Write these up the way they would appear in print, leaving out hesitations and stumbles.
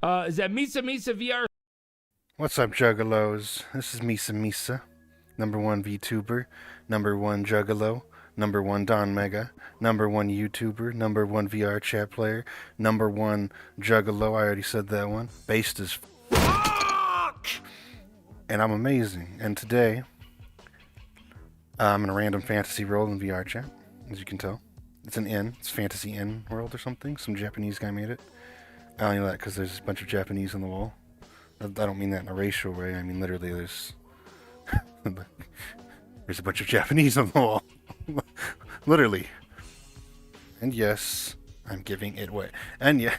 Is that MisaMisa VR? What's up, Juggalos? This is MisaMisa, #1 VTuber, #1 Juggalo, #1 Don Mega, #1 YouTuber, #1 VR chat player, #1 Juggalo. I already said that one. Based as fuck! And I'm amazing. And today, I'm in a random fantasy world in VR chat, as you can tell. It's an inn. It's Fantasy Inn World or something. Some Japanese guy made it. I only know that because there's a bunch of Japanese on the wall. I don't mean that in a racial way. I mean literally there's a bunch of Japanese on the wall. Literally. And yes, I'm giving it away. And yeah.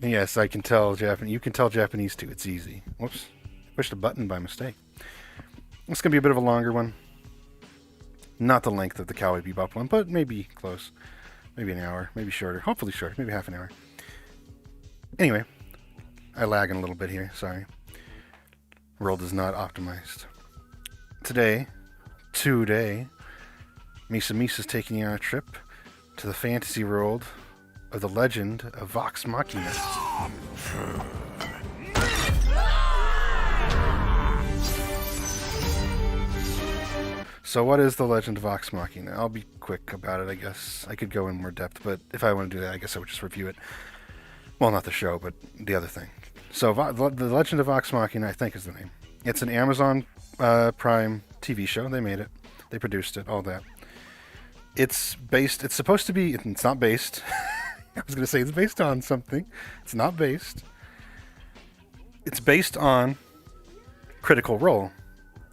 Yes, I can tell Japanese. You can tell Japanese too. It's easy. Whoops. Pushed a button by mistake. It's going to be a bit of a longer one. Not the length of the Cowboy Bebop one, but maybe close. Maybe an hour. Maybe shorter. Hopefully shorter. Maybe half an hour. Anyway. I lag in a little bit here, sorry. World is not optimized. Today, MisaMisa is taking you on a trip to the fantasy world of the legend of Vox Machina. So what is the legend of Vox Machina? I'll be quick about it, I guess. I could go in more depth, but if I want to do that, I guess I would just review it. Well, not the show, but the other thing. So, The Legend of Vox Machina, I think is the name. It's an Amazon Prime TV show. They made it. They produced it, all that. It's supposed to be, it's not based. I was going to say it's based on something. It's not based. It's based on Critical Role.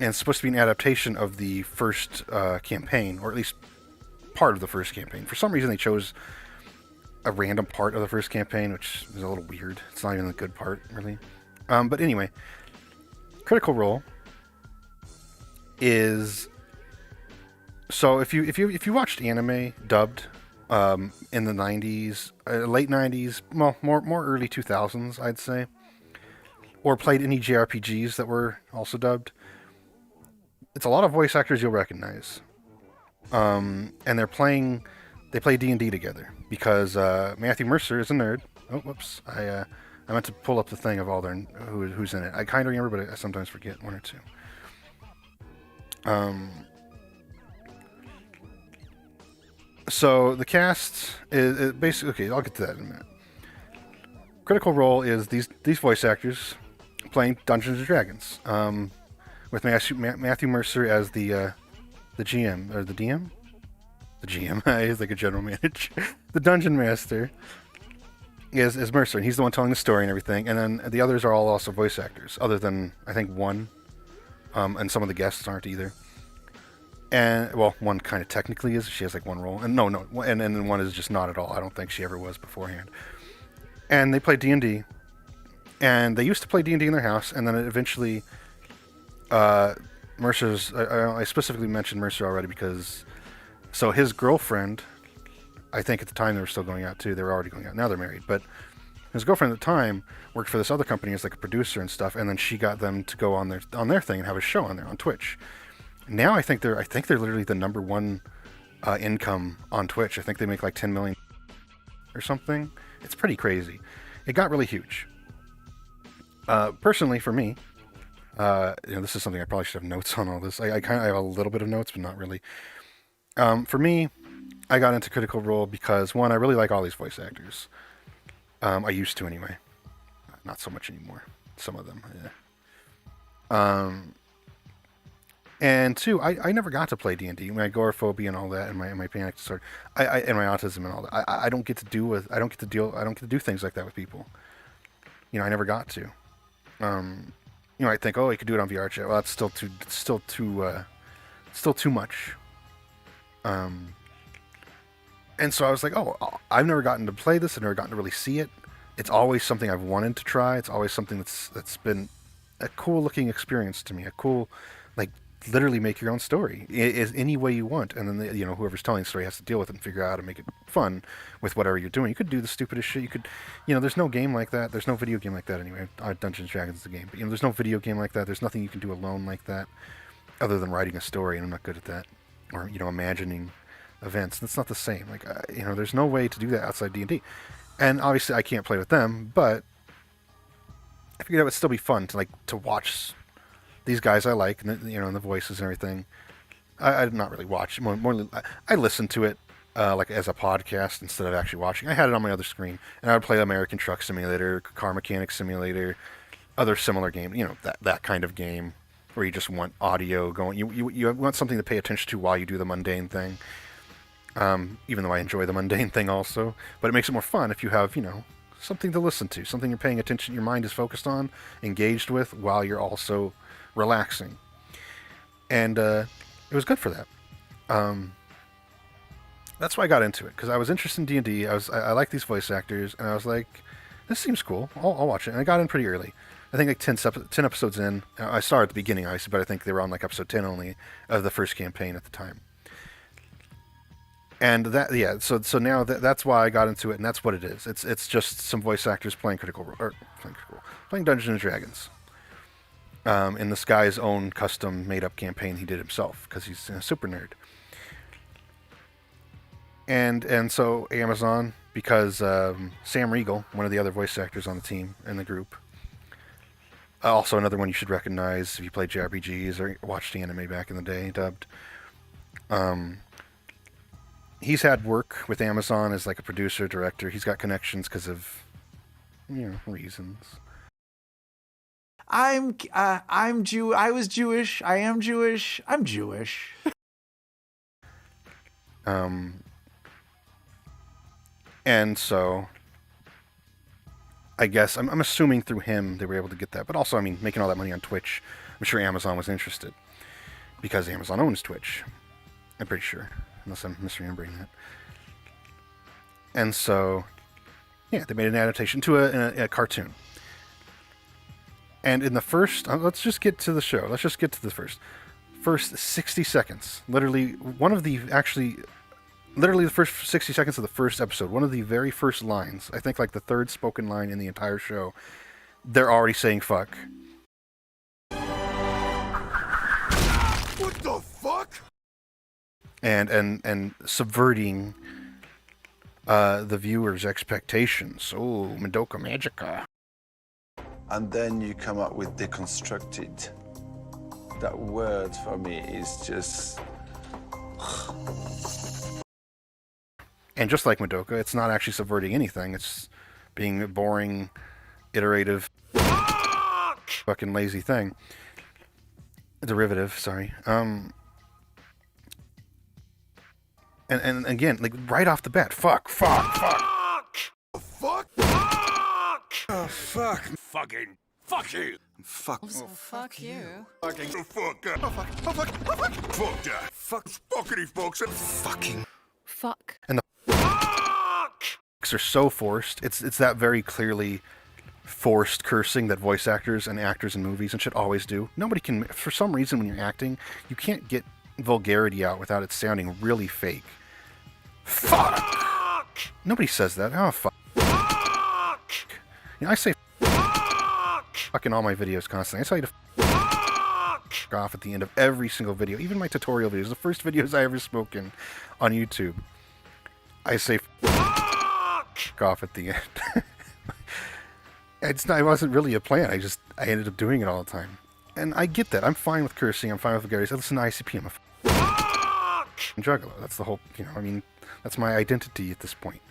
And it's supposed to be an adaptation of the first campaign, or at least part of the first campaign. For some reason, they chose a random part of the first campaign, which is a little weird. It's not even the good part, really. But anyway, Critical Role is so if you watched anime dubbed in the 90s, late 90s, well, more early 2000s, I'd say, or played any JRPGs that were also dubbed, it's a lot of voice actors you'll recognize, and they play D&D together because Matthew Mercer is a nerd. Oh, whoops! I meant to pull up the thing of all their who's in it. I kind of remember, but I sometimes forget one or two. So the cast is basically okay. I'll get to that in a minute. Critical Role is these voice actors playing Dungeons and Dragons, with Matthew Mercer as the GM or the DM. The GM, he's like a general manager. The dungeon master is Mercer, and he's the one telling the story and everything. And then the others are all also voice actors, other than I think one, and some of the guests aren't either. And well, one kind of technically is. She has like one role, and no, and then one is just not at all. I don't think she ever was beforehand. And they play D&D, and they used to play D&D in their house, and then it eventually, Mercer's. I specifically mentioned Mercer already because. So his girlfriend, I think at the time they were still going out too. They were already going out. Now they're married. But his girlfriend at the time worked for this other company as like a producer and stuff. And then she got them to go on their thing and have a show on there on Twitch. Now I think they're literally the #1 income on Twitch. I think they make like 10 million or something. It's pretty crazy. It got really huge. Personally, for me, this is something I probably should have notes on all this. I kind of have a little bit of notes, but not really. For me, I got into Critical Role because, one, I really like all these voice actors. I used to anyway. Not so much anymore. Some of them, yeah. And two, I never got to play D&D. My agoraphobia and all that, and my panic disorder, and my autism and all that. I don't get to do things like that with people. I never got to. I think, oh, you could do it on VR chat. Well, that's still too much. And so I was like, oh, I've never gotten to play this. I've never gotten to really see it. It's always something I've wanted to try. It's always something that's been a cool looking experience to me. A cool, like, literally make your own story is any way you want. And then, whoever's telling the story has to deal with it and figure out how to make it fun with whatever you're doing. You could do the stupidest shit. You could, there's no game like that. There's no video game like that anyway. Dungeons and Dragons is a game. But, there's no video game like that. There's nothing you can do alone like that other than writing a story, and I'm not good at that. Or, imagining events. That's not the same. Like, there's no way to do that outside D&D. And obviously I can't play with them, but I figured it would still be fun to watch these guys I like, and the voices and everything. I did not really watch. I listened to it like as a podcast instead of actually watching. I had it on my other screen, and I would play American Truck Simulator, Car Mechanic Simulator, other similar games. That kind of game where you just want audio going. You want something to pay attention to while you do the mundane thing. Even though I enjoy the mundane thing also, but it makes it more fun if you have something to listen to, something you're paying attention, your mind is focused on, engaged with, while you're also relaxing. And it was good for that. That's why I got into it, because I was interested in D&D. I like these voice actors, and I was like, this seems cool. I'll watch it. And I got in pretty early. I think like 10 episodes in. I started at the beginning, obviously, but I think they were on like episode 10 only of the first campaign at the time. And so now that's why I got into it, and that's what it is. It's just some voice actors playing Dungeons and Dragons. In this guy's own custom made-up campaign he did himself, because he's a super nerd. And so Amazon, because Sam Riegel, one of the other voice actors on the team in the group, also another one you should recognize if you played JRPGs or watched the anime back in the day, dubbed. He's had work with Amazon as like a producer, director. He's got connections because of, reasons. I'm Jew. I was Jewish. I am Jewish. I'm Jewish. And so, I guess I'm assuming through him they were able to get that. But also, I mean, making all that money on Twitch, I'm sure Amazon was interested because Amazon owns Twitch. I'm pretty sure. Unless I'm misremembering that. And so, yeah, they made an adaptation to a cartoon. And in the first, let's just get to the show. Let's just get to the first 60 seconds. Literally the first 60 seconds of the first episode. One of the very first lines. I think like the third spoken line in the entire show. They're already saying fuck. What the fuck? And subverting the viewer's expectations. Oh, Madoka Magica. And then you come up with deconstructed. That word for me is just... And just like Madoka, it's not actually subverting anything. It's being a boring, iterative, fucking lazy thing. Derivative, sorry. And again, like right off the bat, fuck. Fuck! Oh, fuck! Fucking fuck you! Fuck. Also, fuck you. Fucking fuck! Fuck ya! Fuck! Fuckity fucks and fucking Fuck. And the fucks are so forced. It's that very clearly forced cursing that voice actors and actors in movies and shit always do. Nobody can, for some reason, when you're acting, you can't get vulgarity out without it sounding really fake. Fuck! Nobody says that. Oh, fuck. I say fuck in all my videos constantly. I tell you to fuck off at the end of every single video, even my tutorial videos, the first videos I ever spoken on YouTube. I say fuck off at the end. It wasn't really a plan. I ended up doing it all the time. And I get that. I'm fine with cursing. I'm fine with vulgarities. I listen to ICP. I'm a Juggalo. That's the whole, that's my identity at this point.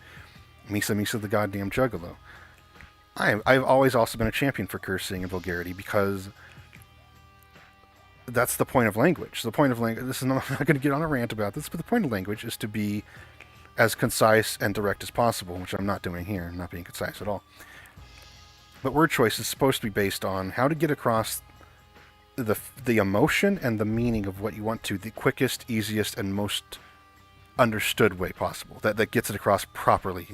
MisaMisa the goddamn Juggalo. I've always also been a champion for cursing and vulgarity because that's the point of language. The point of language, I'm not going to get on a rant about this, but the point of language is to be as concise and direct as possible, which I'm not doing here. I'm not being concise at all. But word choice is supposed to be based on how to get across the emotion and the meaning of what you want to the quickest, easiest, and most understood way possible. That gets it across properly.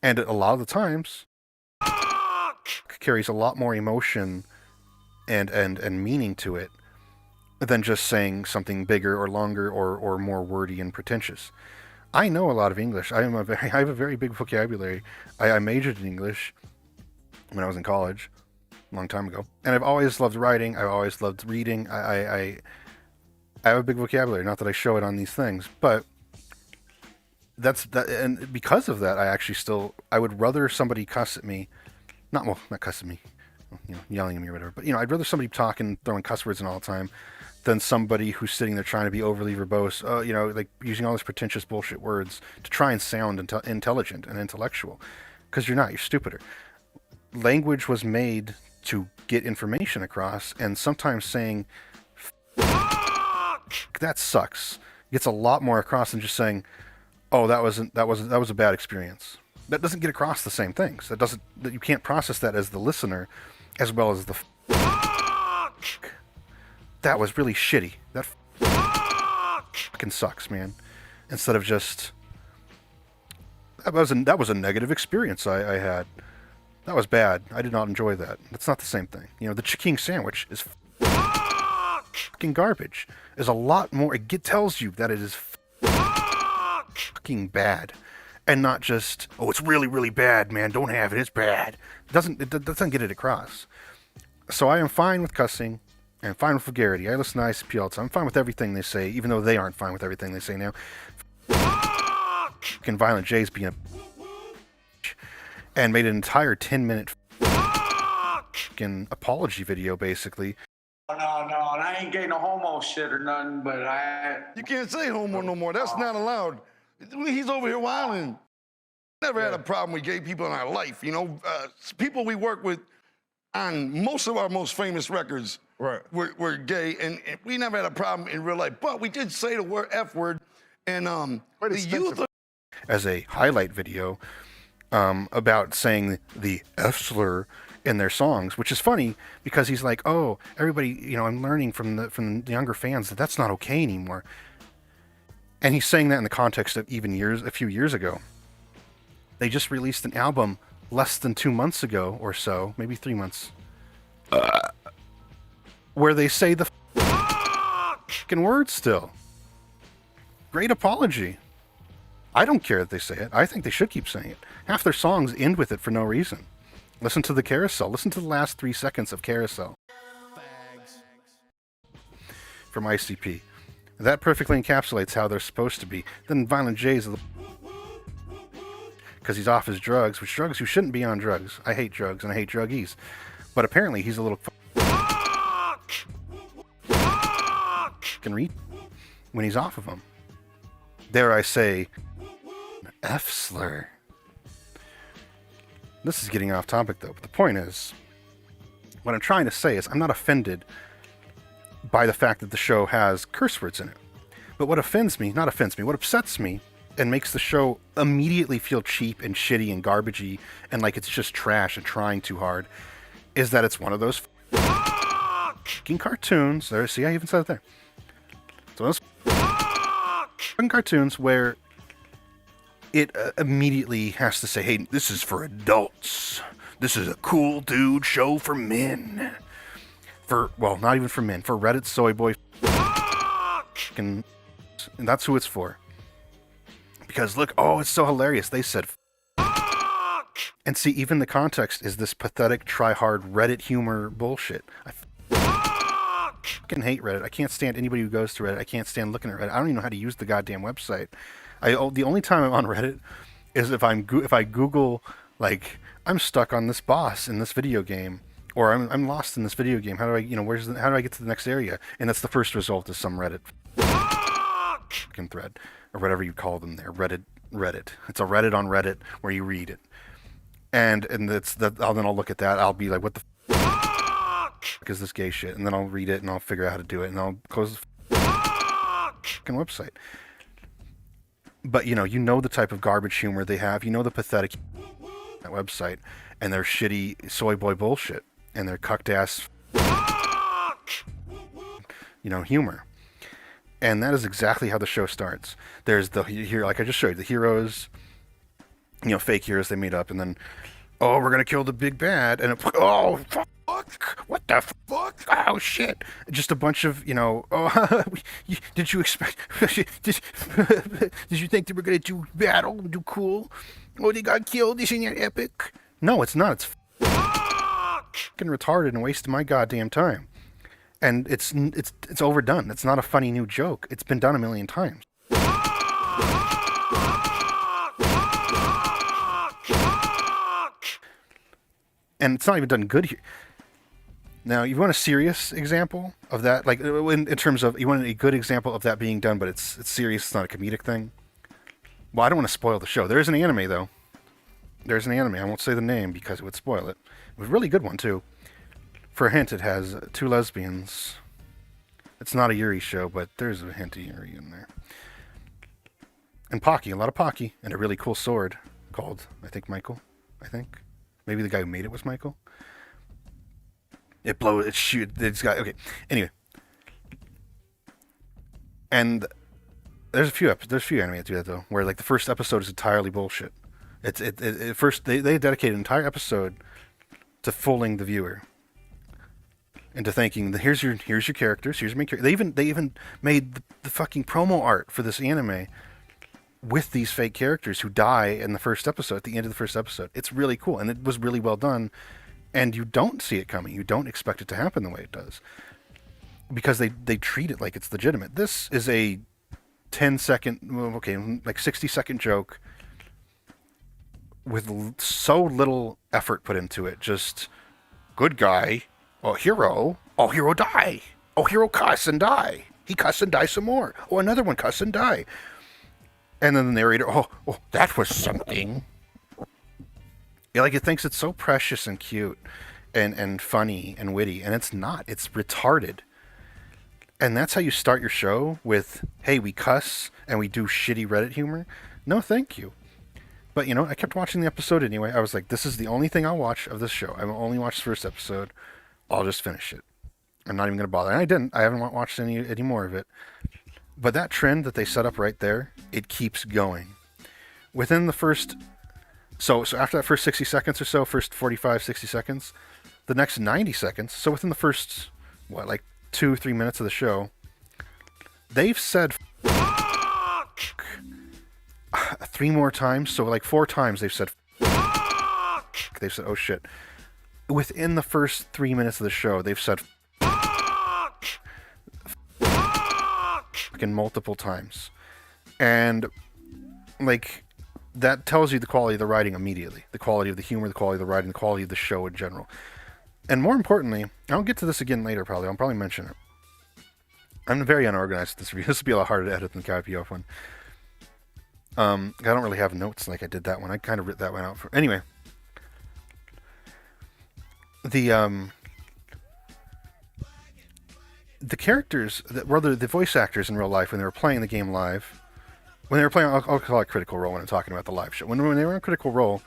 And a lot of the times carries a lot more emotion and meaning to it than just saying something bigger or longer or more wordy and pretentious. I know a lot of English. I have a very big vocabulary. I majored in English when I was in college, a long time ago. And I've always loved writing. I've always loved reading. I have a big vocabulary. Not that I show it on these things, but that's that, and because of that, I would rather somebody cuss at me, not cuss at me, yelling at me or whatever, but I'd rather somebody talking, throwing cuss words in all the time, than somebody who's sitting there trying to be overly verbose, like using all these pretentious bullshit words to try and sound intelligent and intellectual, because you're not. You're stupider. Language was made to get information across, and sometimes saying that sucks gets a lot more across than just saying, "Oh, that was a bad experience." That doesn't get across the same things. That you can't process that as the listener, as well as the that was really shitty. That fucking sucks, man. Instead of just that was a negative experience I had. That was bad. I did not enjoy that. That's not the same thing. The chicken sandwich is fucking garbage. There's a lot more. It tells you that it is fucking bad, and not just, oh, it's really, really bad, man. Don't have it. It's bad. It doesn't get it across. So I am fine with cussing. I'm fine with vulgarity. I listen to ICP all the time. I'm fine with everything they say, even though they aren't fine with everything they say now. Fucking Violent J's being a and made an entire 10-minute fucking apology video, basically. No, I ain't gay no homo shit or nothing, but You can't say homo no more. That's not allowed. He's over here wilding. Never had a problem with gay people in our life. People we work with on most of our most famous records were gay, and we never had a problem in real life. But we did say the word F word, and the youth... As a highlight video, about saying the F slur in their songs, which is funny because he's like, oh, everybody, I'm learning from the younger fans that that's not okay anymore. And he's saying that in the context of a few years ago. They just released an album less than 2 months ago or so, maybe 3 months, where they say the fucking word still. Great apology. I don't care that they say it. I think they should keep saying it. Half their songs end with it for no reason. Listen to the carousel. Listen to the last 3 seconds of carousel. From ICP. That perfectly encapsulates how they're supposed to be. Then Violent J's because he's off his drugs, who shouldn't be on drugs. I hate drugs and I hate druggies. But apparently he's a little can read when he's off of them. Dare I say, F slur. This is getting off topic though, but the point is, what I'm trying to say is I'm not offended by the fact that the show has curse words in it. But what what upsets me and makes the show immediately feel cheap and shitty and garbagey and like it's just trash and trying too hard is that it's one of those fucking cartoons. There, see, I even said it there. It's one of those fucking cartoons where it immediately has to say, hey, this is for adults. This is a cool dude show for men. Not even for men. For Reddit soy boy. And that's who it's for. Because look, oh, it's so hilarious. They said and see, even the context is this pathetic, try-hard Reddit humor bullshit. I fucking hate Reddit. I can't stand anybody who goes to Reddit. I can't stand looking at Reddit. I don't even know how to use the goddamn website. The only time I'm on Reddit is if I Google, like, I'm stuck on this boss in this video game, or I'm lost in this video game. How do I, how do I get to the next area? And that's the first result is some Reddit fucking thread, or whatever you call them there. Reddit. It's a Reddit on Reddit where you read it. And it's that. Then I'll look at that. I'll be like, what the fuck is this gay shit? And then I'll read it and I'll figure out how to do it, and I'll close the fucking website. But you know the type of garbage humor they have. You know the pathetic that website and their shitty soy boy bullshit and their cucked ass humor. And that is exactly how the show starts. There's like I just showed you, the heroes, fake heroes they made up, and then, oh, we're gonna kill the big bad, and oh fuck, what the fuck, oh shit, just a bunch of oh, did you expect? did you think they were gonna do battle, do cool? Oh, they got killed. Isn't that epic? No, it's not. It's fucking retarded and wasting my goddamn time. And it's overdone. It's not a funny new joke. It's been done a million times. And it's not even done good here. Now, you want a serious example of that? Like, in terms of, you want a good example of that being done, but it's serious, it's not a comedic thing? Well, I don't want to spoil the show. There is an anime, though. There's an anime. I won't say the name because it would spoil it. It was a really good one, too. For a hint, it has 2 lesbians. It's not a Yuri show, but there's a hint of Yuri in there. And Pocky, a lot of Pocky, and a really cool sword called, I think, Michael. I think. Maybe the guy who made it was Michael. It blows, it shoots, it's got, okay. Anyway. And there's a few anime that do that, though, where, like, the first episode is entirely bullshit. First, they dedicate an entire episode to fooling the viewer. Into thinking, here's your characters, here's your main character. They even made the fucking promo art for this anime with these fake characters who die in the first episode, at the end of the first episode. It's really cool, and it was really well done. And you don't see it coming. You don't expect it to happen the way it does. Because they treat it like it's legitimate. This is a 60-second joke with so little effort put into it. Just, good guy, hero die. Hero cuss and die. He cuss and die some more. Another one cuss and die. And then the narrator, that was something. Like, it thinks it's so precious and cute and funny and witty, and it's not. It's retarded. And that's how you start your show with, hey, we cuss and we do shitty Reddit humor? No, thank you. But, I kept watching the episode anyway. I was like, this is the only thing I'll watch of this show. I will only watch the first episode. I'll just finish it. I'm not even going to bother. And I didn't. I haven't watched any more of it. But that trend that they set up right there, it keeps going. Within the first... So after that first 60 seconds or so, first 45, 60 seconds, the next 90 seconds, so within the first, 2-3 minutes of the show, they've said fuck 3 more times. So 4 times they've said fuck. They've said, oh shit. Within the first 3 minutes of the show, they've said fuck in multiple times. And, that tells you the quality of the writing immediately. The quality of the humor, the quality of the writing, the quality of the show in general. And more importantly, I'll get to this again later probably. I'll probably mention it. I'm very unorganized with this review. This will be a lot harder to edit than the KIPF one. I don't really have notes like I did that one. I kind of writ that one out for... Anyway. The characters, the voice actors in real life, when they were playing the game live... When they were playing, I'll call it Critical Role when I'm talking about the live show. When they were on Critical Role,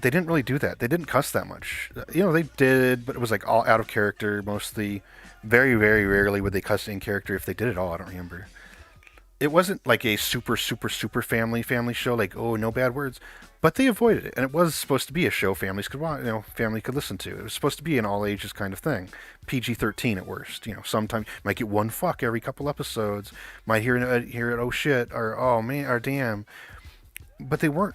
they didn't really do that. They didn't cuss that much. They did, but it was all out of character mostly. Very, very rarely would they cuss in character. If they did at all, I don't remember. It wasn't like a super, super, super family show, no bad words. But they avoided it, and it was supposed to be a show families could watch, family could listen to. It was supposed to be an all ages kind of thing, PG-13 at worst. Sometimes you might get one fuck every couple episodes, might hear it, oh shit, or oh man, or damn. But they weren't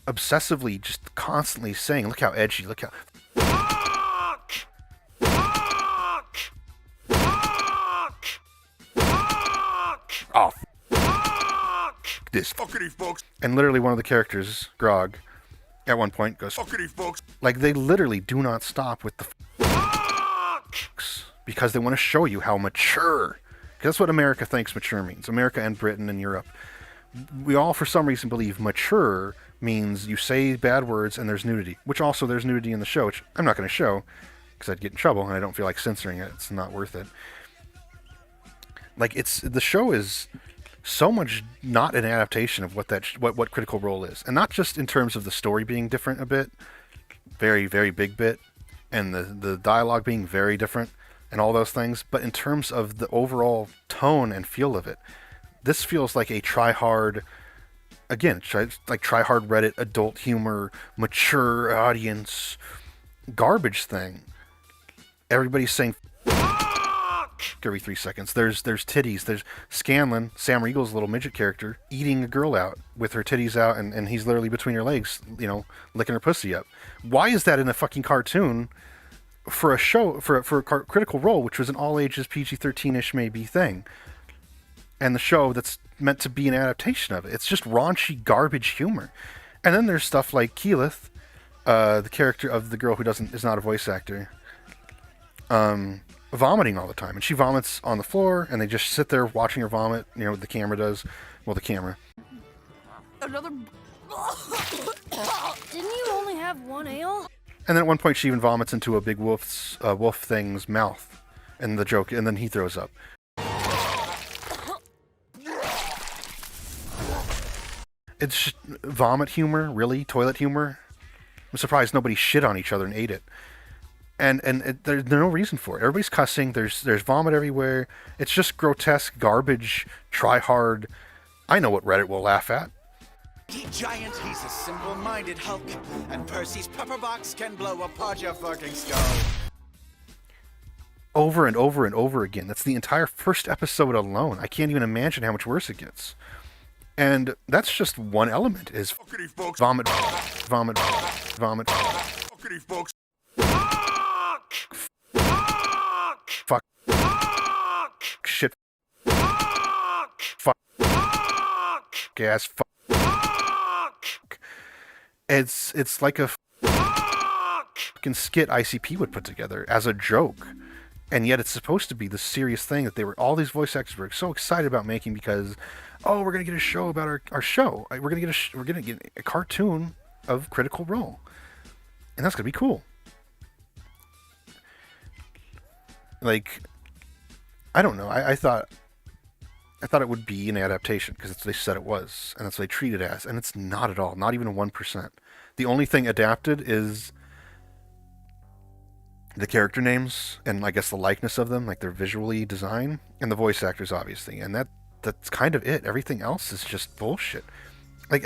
obsessively just constantly saying, look how edgy, look how fuck, fuck, fuck, fuck, oh. This Fuckity folks. And literally one of the characters, Grog, at one point goes Fuckity folks. They literally do not stop with the because they want to show you how mature. Because that's what America thinks mature means. America and Britain and Europe. We all, for some reason, believe mature means you say bad words and there's nudity. Which also there's nudity in the show, which I'm not going to show because I'd get in trouble and I don't feel like censoring it. It's not worth it. The show is so much not an adaptation of what Critical Role is, and not just in terms of the story being different a bit, very, very big bit, and the dialogue being very different, and all those things, but in terms of the overall tone and feel of it. This feels like a try-hard Reddit, adult humor, mature audience, garbage thing. Everybody's saying every 3 seconds. There's titties. There's Scanlan, Sam Riegel's little midget character, eating a girl out with her titties out, and he's literally between her legs, licking her pussy up. Why is that in a fucking cartoon for a show, for a Critical Role, which was an all-ages PG-13-ish maybe thing? And the show that's meant to be an adaptation of it. It's just raunchy garbage humor. And then there's stuff like Keyleth, the character of the girl who is not a voice actor, vomiting all the time, and she vomits on the floor, and they just sit there watching her vomit. You know what the camera does? Well, the camera. Another. Didn't you only have one ale? And then at one point, she even vomits into a big wolf thing's mouth, and then he throws up. It's just vomit humor, really, toilet humor. I'm surprised nobody shit on each other and ate it. And there's no reason for it. Everybody's cussing. There's vomit everywhere. It's just grotesque garbage. Try hard. I know what Reddit will laugh at. Giant, he's a simple-minded Hulk, and Percy's pepper box can blow apart your fucking skull. Over and over and over again. That's the entire first episode alone. I can't even imagine how much worse it gets. And that's just one element, is vomit, vomit, vomit, fuck, shit, fuck, gas, fuck. It's like a fucking skit ICP would put together as a joke. And yet it's supposed to be the serious thing that all these voice actors were so excited about making because, oh, we're gonna get a show about our show. We're gonna get a cartoon of Critical Role, and that's gonna be cool. Like, I don't know. I thought it would be an adaptation because they said it was, and that's what they treat it as, and it's not at all. Not even 1%. The only thing adapted is the character names and I guess the likeness of them, like their visually design, and the voice actors, obviously, and that's kind of it. Everything else is just bullshit. Like,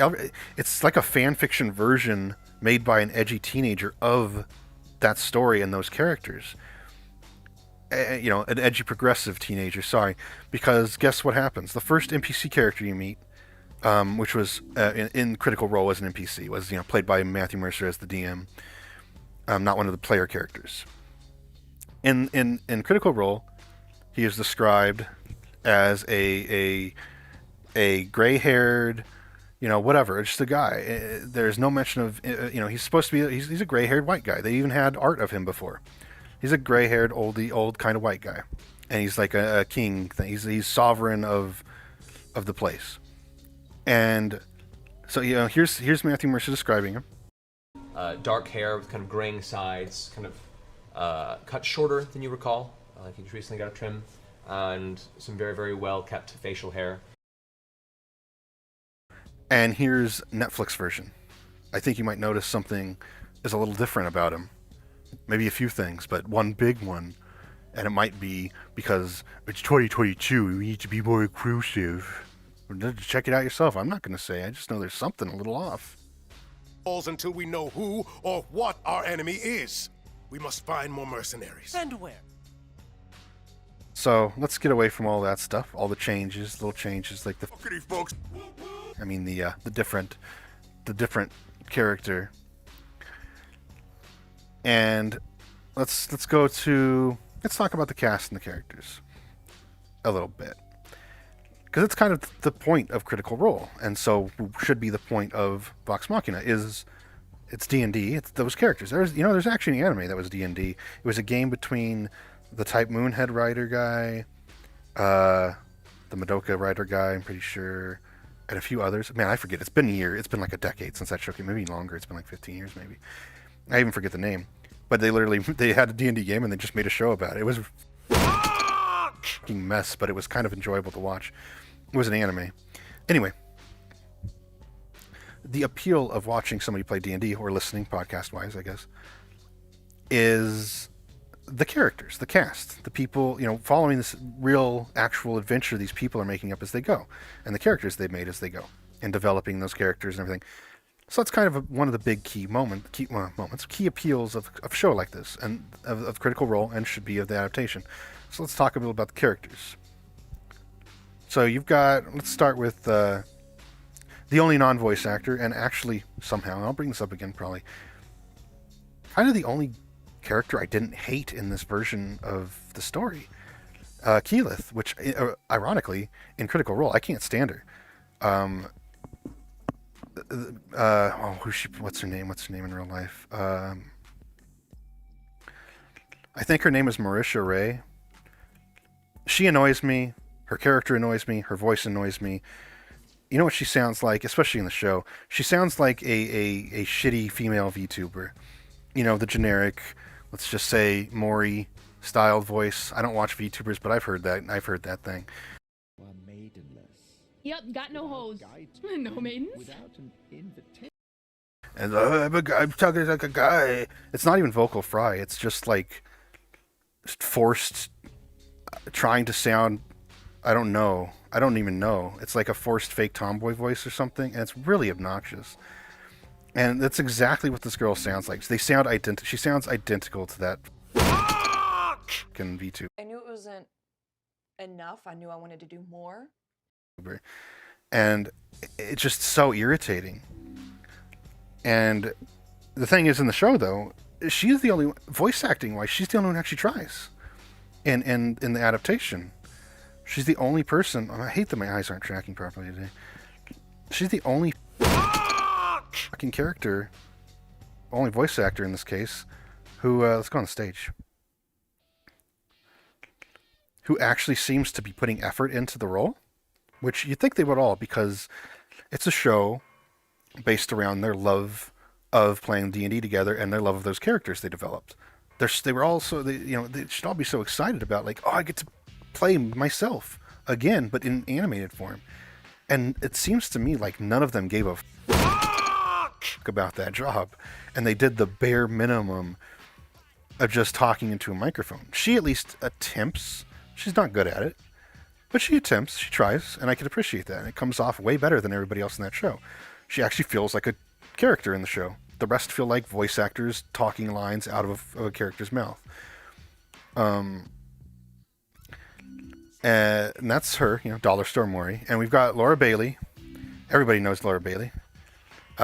it's like a fan fiction version made by an edgy teenager of that story and those characters. You know, an edgy progressive teenager, sorry, because guess what happens? The first NPC character you meet, which was in Critical Role as an NPC, was, you know, played by Matthew Mercer as the DM, not one of the player characters. In Critical Role, he is described as a gray-haired, you know, whatever, it's just a guy. There's no mention of, you know, he's supposed to be, he's a gray-haired white guy. They even had art of him before. He's a gray-haired, old kind of white guy, and he's like a king thing. He's sovereign of the place. And so, you know, here's Matthew Mercer describing him. Dark hair with kind of graying sides, kind of cut shorter than you recall. Like he just recently got a trim, and some very, very well kept facial hair. And here's Netflix version. I think you might notice something is a little different about him. Maybe a few things, but one big one, and it might be because it's 2022, we need to be more inclusive. Check it out yourself. I'm not going to say. I just know there's something a little off. Until we know who or what our enemy is. We must find more mercenaries. And where? So let's get away from all that stuff, all the changes, little changes like the different character. And let's talk about the cast and the characters a little bit, because it's kind of the point of Critical Role, and so should be the point of Vox Machina. It's D&D. It's those characters. There's actually an anime that was D&D. It was a game between the Type Moonhead writer guy, the Madoka writer guy, I'm pretty sure, and a few others. Man, I forget. It's been a year. It's been like a decade since that show came. Maybe longer. It's been like 15 years, maybe. I even forget the name. But they had a D&D game and they just made a show about it. It was a fucking mess, but it was kind of enjoyable to watch. It was an anime. Anyway, the appeal of watching somebody play D&D, or listening podcast-wise, I guess, is the characters, the cast, the people, you know, following this real, actual adventure these people are making up as they go, and the characters they've made as they go, and developing those characters and everything. So that's kind of one of the big key appeals of a show like this, and of Critical Role, and should be of the adaptation. So let's talk a little about the characters. So let's start with the only non-voice actor, and actually somehow, and I'll bring this up again probably, kind of the only character I didn't hate in this version of the story, Keyleth, which ironically in Critical Role I can't stand her. What's her name? What's her name in real life? I think her name is Marisha Ray. She annoys me. Her character annoys me. Her voice annoys me. You know what she sounds like, especially in the show? She sounds like a shitty female VTuber. You know, the generic, let's just say, Maury styled voice. I don't watch VTubers, but I've heard that. I've heard that thing. Yep, got no hoes. No maidens. And I'm talking like a guy. It's not even vocal fry. It's just like forced, trying to sound. I don't know. I don't even know. It's like a forced fake tomboy voice or something, and it's really obnoxious. And that's exactly what this girl sounds like. They sound identical. She sounds identical to that fucking VTuber. I knew it wasn't enough. I knew I wanted to do more. And it's just so irritating. And the thing is, in the show, though, she's the only voice acting wise. She's the only one who actually tries. In the adaptation, she's the only person. I hate that my eyes aren't tracking properly today. She's the only fucking character, only voice actor in this case, who let's go on the stage, who actually seems to be putting effort into the role, which you'd think they would all, because it's a show based around their love of playing D&D together and their love of those characters they developed. They were all so, they should all be so excited about, like, oh, I get to play myself again, but in animated form. And it seems to me like none of them gave a fuck about that job. And they did the bare minimum of just talking into a microphone. She at least attempts. She's not good at it, but she attempts, she tries, and I can appreciate that. And it comes off way better than everybody else in that show. She actually feels like a character in the show. The rest feel like voice actors talking lines out of a character's mouth. And that's her, Dollar Store Maury. And we've got Laura Bailey. Everybody knows Laura Bailey.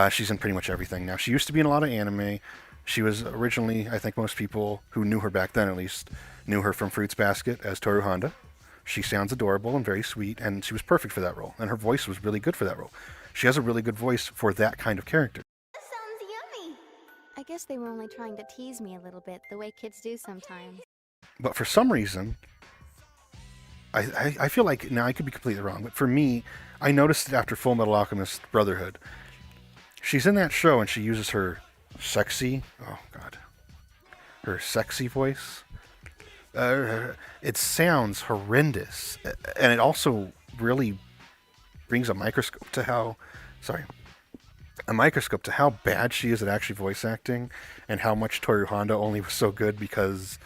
She's in pretty much everything now. She used to be in a lot of anime. She was originally, I think most people who knew her back then at least, knew her from Fruits Basket as Toru Honda. She sounds adorable and very sweet, and she was perfect for that role. And her voice was really good for that role. She has a really good voice for that kind of character. That sounds yummy. I guess they were only trying to tease me a little bit, the way kids do sometimes. But for some reason, I feel like, now I could be completely wrong, but for me, I noticed it after Full Metal Alchemist Brotherhood. She's in that show and she uses her sexy voice. It sounds horrendous, and it also really brings a microscope to how bad she is at actually voice acting, and how much Toru Honda only was so good because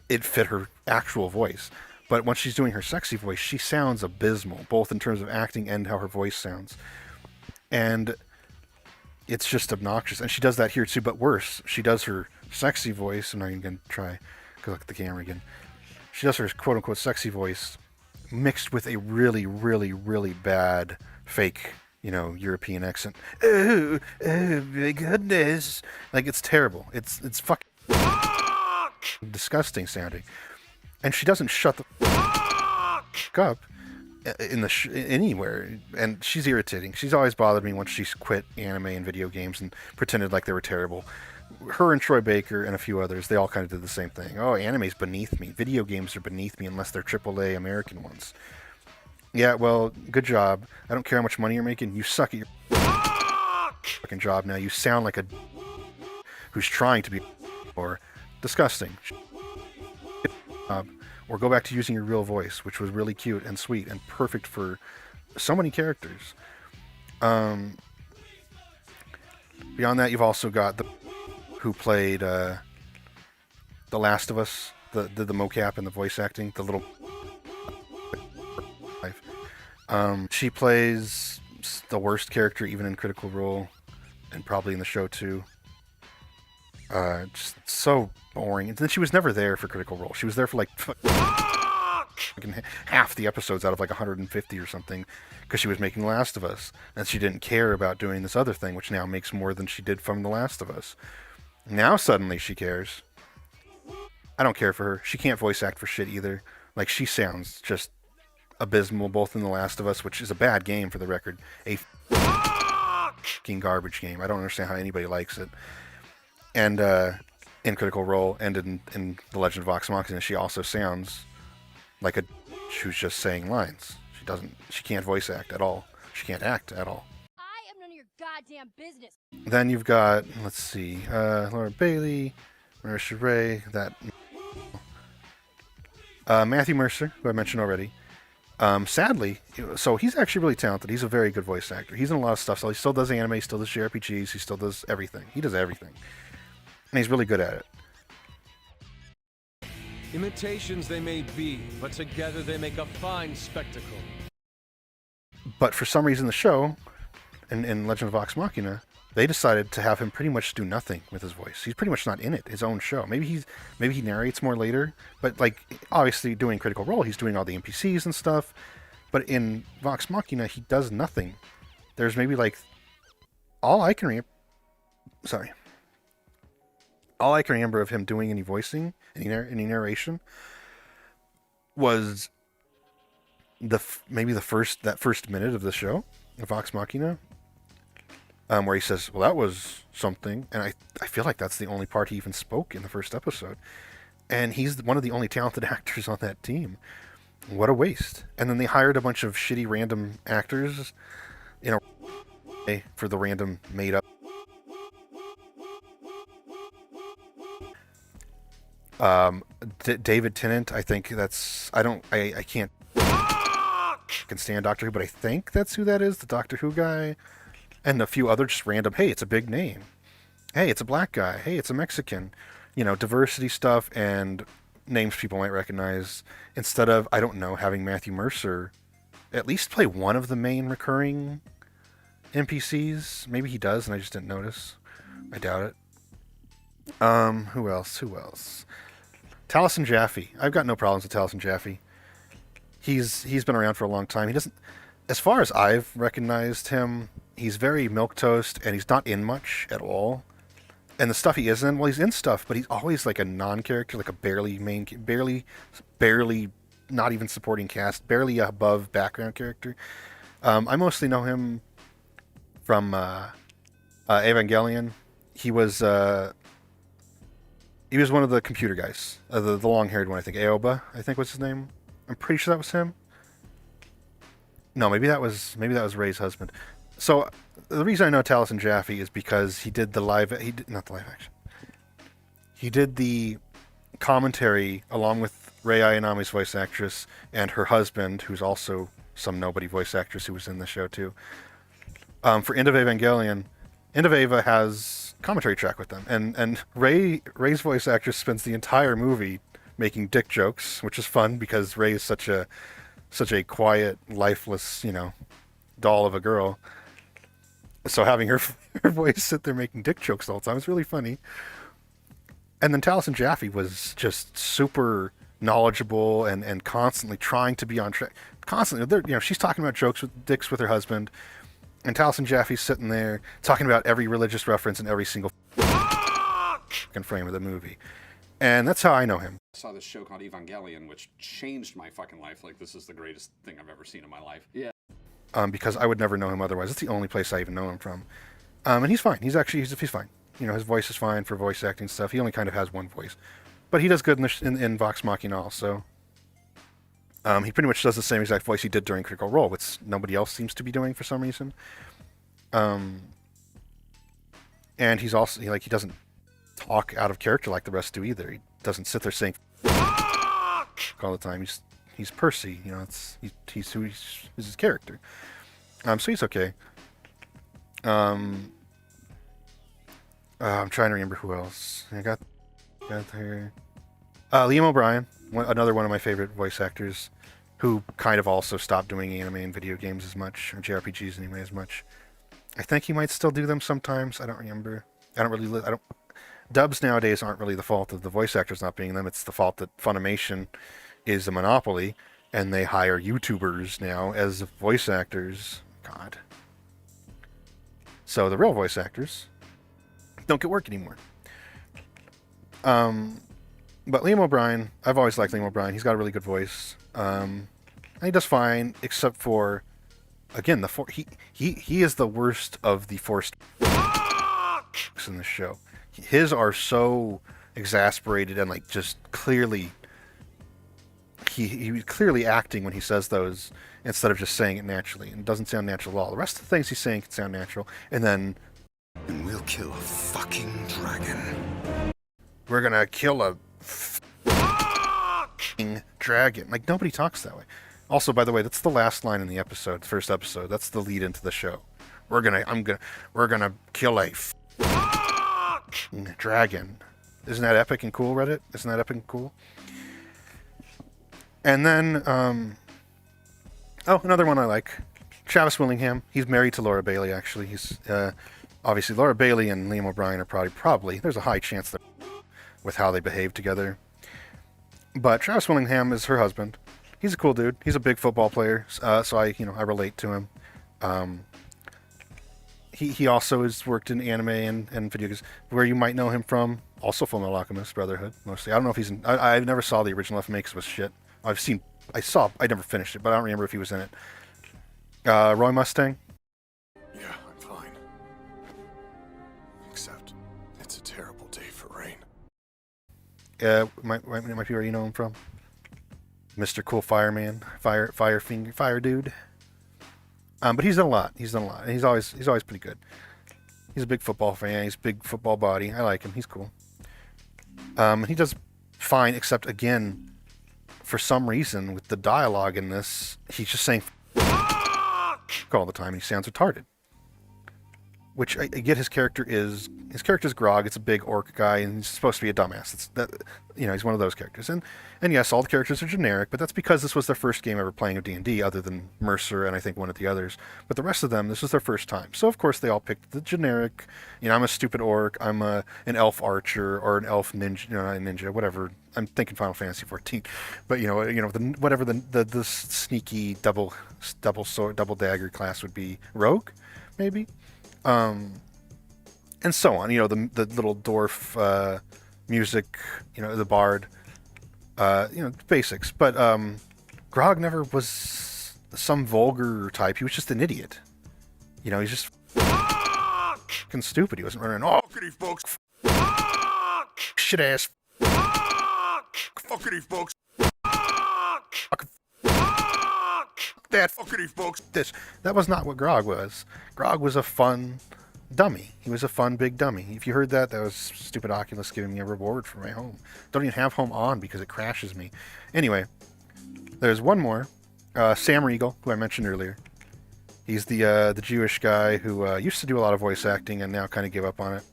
it fit her actual voice. But when she's doing her sexy voice, she sounds abysmal, both in terms of acting and how her voice sounds. And it's just obnoxious. And she does that here too, but worse. She does her sexy voice. I'm not even going to try. Go look at the camera again. She does her quote-unquote sexy voice mixed with a really, really, really bad fake, European accent. Oh, my goodness. Like, it's terrible. It's fucking disgusting sounding. And she doesn't shut the up anywhere, and she's irritating. She's always bothered me once she's quit anime and video games and pretended like they were terrible. Her and Troy Baker and a few others, they all kind of did the same thing. Oh, anime's beneath me. Video games are beneath me unless they're AAA American ones. Yeah, well, good job. I don't care how much money you're making. You suck at your fucking job now. You sound like a who's trying to be or disgusting. Or go back to using your real voice, which was really cute and sweet and perfect for so many characters. Beyond that, you've also got who played The Last of Us, the mocap and the voice acting, the little. She plays the worst character even in Critical Role, and probably in the show too. Just so boring. And then she was never there for Critical Role. She was there for like half the episodes out of like 150 or something, because she was making Last of Us, and she didn't care about doing this other thing, which now makes more than she did from The Last of Us. Now suddenly she cares. I don't care for her. She can't voice act for shit either. Like, she sounds just abysmal, both in The Last of Us, which is a bad game for the record, fucking garbage game. I don't understand how anybody likes it. And in Critical Role and in The Legend of Vox Machina, she also sounds like a who's just saying lines. She can't voice act at all. She can't act at all. I am none of your goddamn business. Then you've got, let's see, Laura Bailey, Marisha Ray, Matthew Mercer, who I mentioned already. Sadly, so he's actually really talented. He's a very good voice actor. He's in a lot of stuff. So he still does anime, he still does JRPGs, he still does everything. He does everything. And he's really good at it. Imitations they may be, but together they make a fine spectacle. But for some reason, the show, in Legend of Vox Machina, they decided to have him pretty much do nothing with his voice. He's pretty much not in it, his own show. Maybe he narrates more later, but like obviously doing Critical Role, he's doing all the NPCs and stuff. But in Vox Machina, he does nothing. There's maybe like all I can remember of him doing any voicing, any narration, was maybe that first minute of the show, Vox Machina, where he says, "Well, that was something," and I feel like that's the only part he even spoke in the first episode, and he's one of the only talented actors on that team. What a waste! And then they hired a bunch of shitty random actors, for the random made up. David Tennant, I think that's I can't can stand Doctor Who, but I think that's who that is, the Doctor Who guy, and a few other just random. Hey, it's a big name. Hey, it's a black guy. Hey, it's a Mexican. Diversity stuff and names people might recognize, instead of, I don't know, having Matthew Mercer at least play one of the main recurring NPCs. Maybe he does, and I just didn't notice. I doubt it. Who else? Taliesin Jaffe. I've got no problems with Taliesin Jaffe. He's been around for a long time. He doesn't, as far as I've recognized him, he's very milquetoast, and he's not in much at all. And the stuff he is in, well, he's in stuff, but he's always like a non-character, like a barely not even supporting cast, barely above background character. I mostly know him from Evangelion. He was one of the computer guys, the long-haired one, I think. Aoba, I think was his name. I'm pretty sure that was him. No, maybe that was Ray's husband. So the reason I know Taliesin Jaffe is because he did He did the commentary along with Rei Ayanami's voice actress and her husband, who's also some nobody voice actress who was in the show too. For End of Evangelion, End of Eva has commentary track with them, and Ray's voice actress spends the entire movie making dick jokes, which is fun because Rey is such a quiet, lifeless, doll of a girl. So having her voice sit there making dick jokes the whole time is really funny. And then Taliesin Jaffe was just super knowledgeable and constantly trying to be on track. Constantly, she's talking about jokes with dicks with her husband, and Taliesin Jaffe's sitting there talking about every religious reference in every single frame of the movie. And that's how I know him. I saw this show called Evangelion, which changed my fucking life. Like, this is the greatest thing I've ever seen in my life. Yeah. Because I would never know him otherwise. It's the only place I even know him from. And he's fine. He's fine. His voice is fine for voice acting stuff. He only kind of has one voice. But he does good in Vox Machina also. He pretty much does the same exact voice he did during Critical Role, which nobody else seems to be doing for some reason. And he's also, he doesn't talk out of character like the rest do either. He doesn't sit there saying all the time. He's Percy, he's his character. So he's okay. I'm trying to remember who else. I got there. Liam O'Brien, another one of my favorite voice actors, who kind of also stopped doing anime and video games as much, or JRPGs anyway as much. I think he might still do them sometimes. I don't remember. Dubs nowadays aren't really the fault of the voice actors not being them. It's the fault that Funimation is a monopoly, and they hire YouTubers now as voice actors. God. So the real voice actors don't get work anymore. But Liam O'Brien, I've always liked Liam O'Brien. He's got a really good voice. And he does fine, except for again, he is the worst of the forced in the show. His are so exasperated and like just clearly he was clearly acting when he says those instead of just saying it naturally. And it doesn't sound natural at all. The rest of the things he's saying can sound natural. And then we'll kill a fucking dragon. We're gonna kill a fucking dragon. Like nobody talks that way. Also, by the way, that's the last line in the episode, the first episode. That's the lead into the show. We're gonna kill a dragon. Isn't that epic and cool, Reddit? Isn't that epic and cool? And then, another one I like. Travis Willingham. He's married to Laura Bailey, actually. He's, obviously, Laura Bailey and Liam O'Brien are probably, there's a high chance that with how they behave together. But Travis Willingham is her husband. He's a cool dude. He's a big football player, so I relate to him. He also has worked in anime and video games, where you might know him from. Also, Fullmetal Alchemist Brotherhood, mostly. I don't know if he's in. I never saw the original FMA because it was shit. I never finished it, but I don't remember if he was in it. Roy Mustang. Yeah, I'm fine. Except, it's a terrible day for rain. Might be where you know him from. Mr. Cool Fireman, fire dude. But he's done a lot. And he's always pretty good. He's a big football fan. He's a big football body. I like him. He's cool. He does fine, except again, for some reason, with the dialogue in this, he's just saying all the time. And he sounds retarded. Which I get his character's Grog. It's a big orc guy, and he's supposed to be a dumbass. He's one of those characters. And yes, all the characters are generic, but that's because this was their first game ever playing of D&D, other than Mercer and I think one of the others. But the rest of them, this was their first time. So of course they all picked the generic. I'm a stupid orc. I'm an elf archer or an elf ninja. Not a ninja, whatever. I'm thinking Final Fantasy 14, but the sneaky double dagger class would be rogue, maybe. And so on, the little dwarf music, the bard, basics. But Grog never was some vulgar type. He was just an idiot. He's just fucking stupid. He wasn't running folks. Shit ass. Fuckity folks. That fuckity folks. That was not what Grog was. Grog was a fun dummy. He was a fun big dummy. If you heard that was stupid Oculus giving me a reward for my home. Don't even have home on because it crashes me. Anyway, there's one more. Sam Riegel, who I mentioned earlier. He's the Jewish guy who used to do a lot of voice acting and now kind of gave up on it.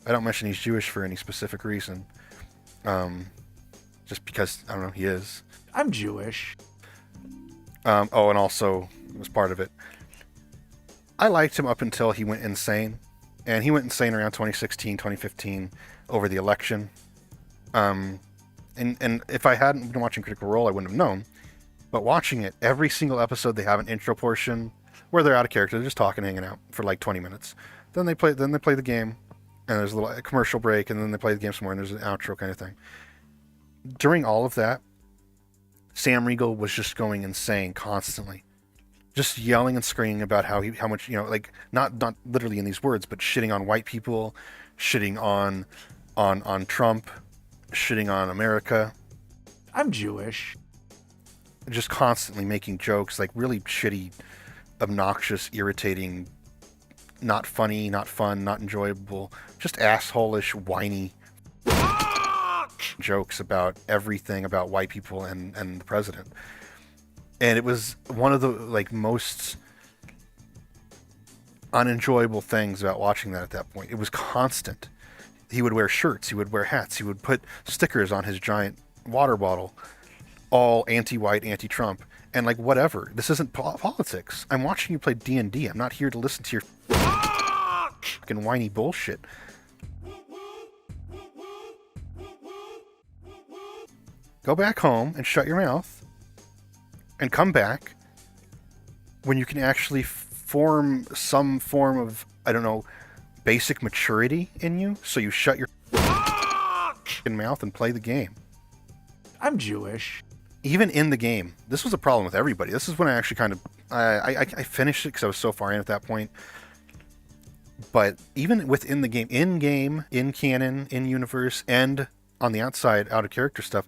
I don't mention he's Jewish for any specific reason. Just because, I don't know, he is. I'm Jewish. And also was part of it. I liked him up until he went insane. And he went insane around 2016, 2015 over the election. And if I hadn't been watching Critical Role, I wouldn't have known. But watching it, every single episode, they have an intro portion where they're out of character. They're just talking, hanging out for like 20 minutes. Then they play the game, and there's a commercial break, and then they play the game some more, and there's an outro kind of thing. During all of that, Sam Riegel was just going insane constantly. Just yelling and screaming about how much, not literally in these words, but shitting on white people, shitting on Trump, shitting on America. I'm Jewish. Just constantly making jokes, like really shitty, obnoxious, irritating, not funny, not fun, not enjoyable, just asshole-ish, whiny jokes about everything about white people and the president. And it was one of the most unenjoyable things about watching that at that point. It was constant. He would wear shirts, he would wear hats, he would put stickers on his giant water bottle, all anti-white, anti-Trump, and whatever. This isn't politics. I'm watching you play D&D. I'm not here to listen to your fucking whiny bullshit. Go back home and shut your mouth. And come back when you can actually form some form of, basic maturity in you. So you shut your mouth and play the game. I'm Jewish. Even in the game, this was a problem with everybody. This is when I actually kind of I finished it because I was so far in at that point. But even within the game, in canon, in universe, and on the outside, out of character stuff,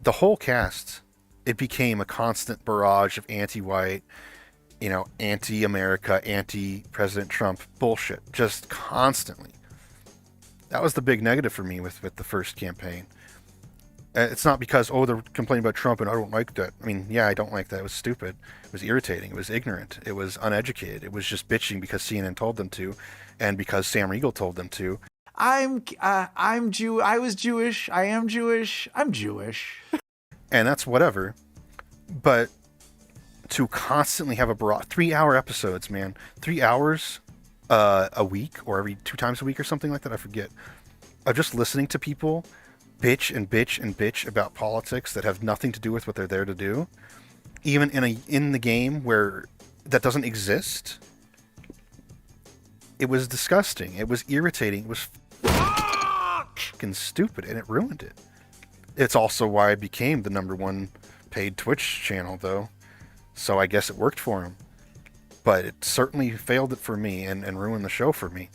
the whole cast, it became a constant barrage of anti-white, anti-America, anti-President Trump bullshit, just constantly. That was the big negative for me with the first campaign. It's not because, they're complaining about Trump and I don't like that. I mean, yeah, I don't like that. It was stupid. It was irritating. It was ignorant. It was uneducated. It was just bitching because CNN told them to, and because Sam Riegel told them to. I'm Jew. I was Jewish. I am Jewish. I'm Jewish. And that's whatever. But to constantly have a 3-hour episodes, man, 3 hours a week or every 2 times a week or something like that, I forget, of just listening to people bitch and bitch and bitch about politics that have nothing to do with what they're there to do, even in the game where that doesn't exist. It was disgusting. It was irritating. It was fucking stupid, and it ruined it. It's also why I became the #1 paid Twitch channel, though. So I guess it worked for him. But it certainly failed it for me and ruined the show for me.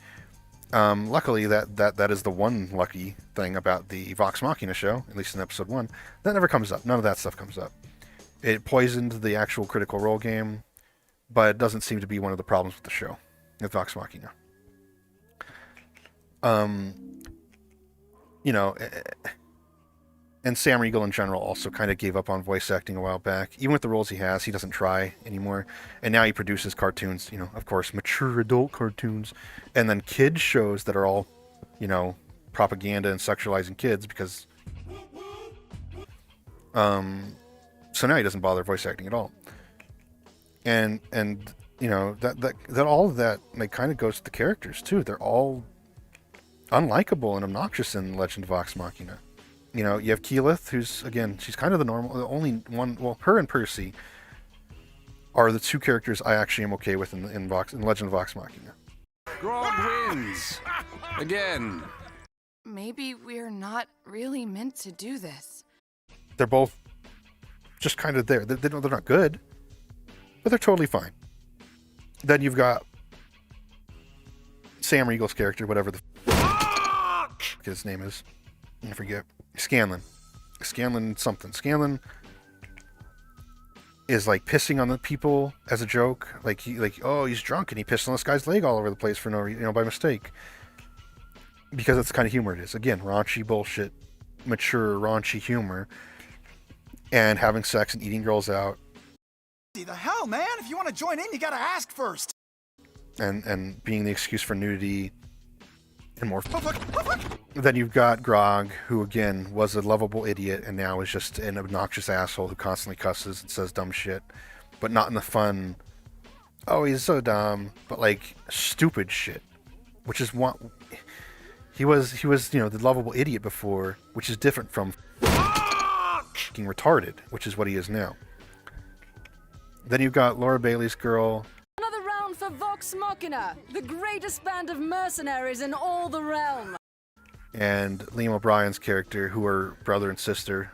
Luckily, that is the one lucky thing about the Vox Machina show, at least in episode 1. That never comes up. None of that stuff comes up. It poisoned the actual Critical Role game, but it doesn't seem to be one of the problems with the show, with Vox Machina. And Sam Riegel in general also kind of gave up on voice acting a while back. Even with the roles he has, he doesn't try anymore. And now he produces cartoons, of course, mature adult cartoons. And then kids shows that are all, propaganda and sexualizing kids because... So now he doesn't bother voice acting at all. And that all of that kind of goes to the characters, too. They're all unlikable and obnoxious in Legend of Vox Machina. You have Keyleth, who's, again, she's kind of the only one, well, her and Percy are the 2 characters I actually am okay with in Legend of Vox Machina. Grog wins! Again. Maybe we're not really meant to do this. They're both just kind of there. They're not good, but they're totally fine. Then you've got Sam Riegel's character, whatever the his name is. I forget. Scanlan something. Scanlan is pissing on the people as a joke. He's drunk and he pissed on this guy's leg all over the place for no reason, by mistake. Because that's the kind of humor it is. Again, raunchy bullshit, mature raunchy humor, and having sex and eating girls out. The hell, man! If you want to join in, you gotta ask first. And being the excuse for nudity and more. Then you've got Grog, who again was a lovable idiot and now is just an obnoxious asshole who constantly cusses and says dumb shit, but not in the fun, he's so dumb, but stupid shit, which is what he was the lovable idiot before, which is different from fucking retarded, which is what he is now. Then you've got Laura Bailey's girl. Another round for Vox Machina, the greatest band of mercenaries in all the realm. And Liam O'Brien's character, who are brother and sister.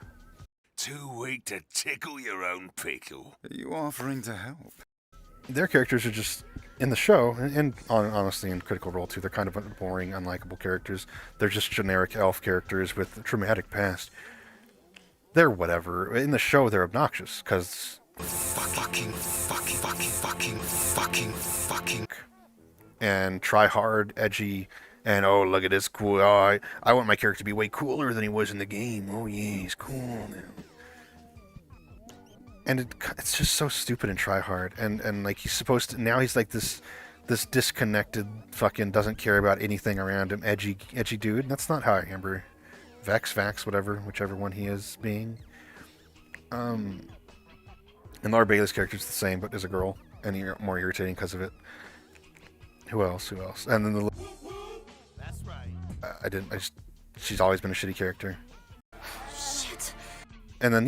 Too weak to tickle your own pickle. Are you offering to help? Their characters are just, in the show, and honestly in Critical Role too, they're kind of boring, unlikable characters. They're just generic elf characters with a traumatic past. They're whatever. In the show, they're obnoxious, because... Fucking. And try hard, edgy... And, look at this cool. I want my character to be way cooler than he was in the game. Oh, yeah, he's cool now. And it's just so stupid and try hard. And he's supposed to... Now he's this disconnected, fucking doesn't care about anything around him, edgy dude. And that's not how I remember Vax, whichever one he is being. And Laura Bailey's character's the same, but as a girl. And more irritating because of it. Who else? And then the... she's always been a shitty character. Shit. And then,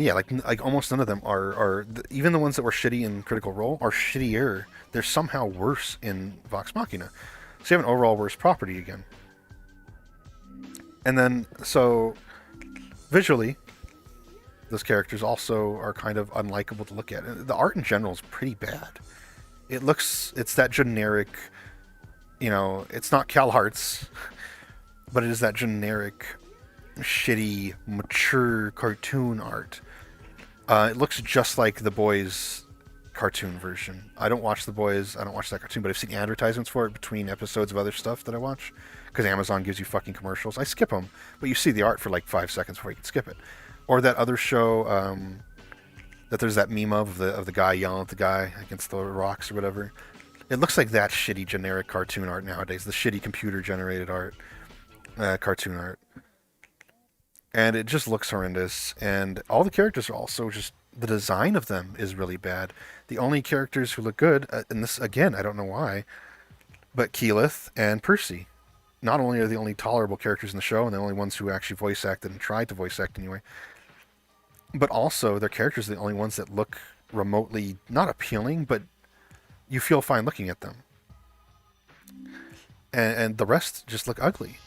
almost none of them are even the ones that were shitty in Critical Role are shittier. They're somehow worse in Vox Machina. So you have an overall worse property again. And then, so, visually, those characters also are kind of unlikable to look at. The art in general is pretty bad. It's that generic, it's not Cal Hearts, but it is that generic, shitty, mature cartoon art. It looks just like The Boys cartoon version. I don't watch The Boys, I don't watch that cartoon, but I've seen advertisements for it between episodes of other stuff that I watch, because Amazon gives you fucking commercials. I skip them, but you see the art for like 5 seconds before you can skip it. Or that other show that there's that meme of the guy yelling at the guy against the rocks or whatever. It looks like that shitty generic cartoon art nowadays, the shitty computer generated art, cartoon art. And it just looks horrendous, and all the characters are also just, the design of them is really bad. The only characters who look good, and this, again, I don't know why, but Keyleth and Percy. Not only are the only tolerable characters in the show, and the only ones who actually voice acted and tried to voice act anyway, but also their characters are the only ones that look remotely, not appealing, but you feel fine looking at them. And the rest just look ugly.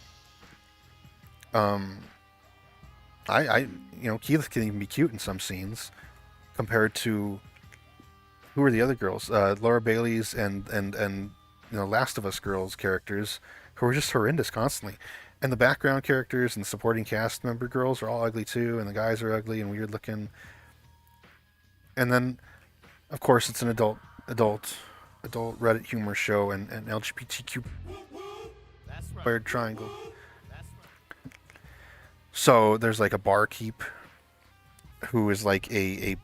Keyleth can even be cute in some scenes, compared to, who are the other girls? Laura Bailey's and Last of Us girls characters, who are just horrendous constantly. And the background characters and the supporting cast member girls are all ugly too, and the guys are ugly and weird looking. And then, of course, it's an adult Reddit humor show and LGBTQ squared triangle. So there's like a barkeep who is like a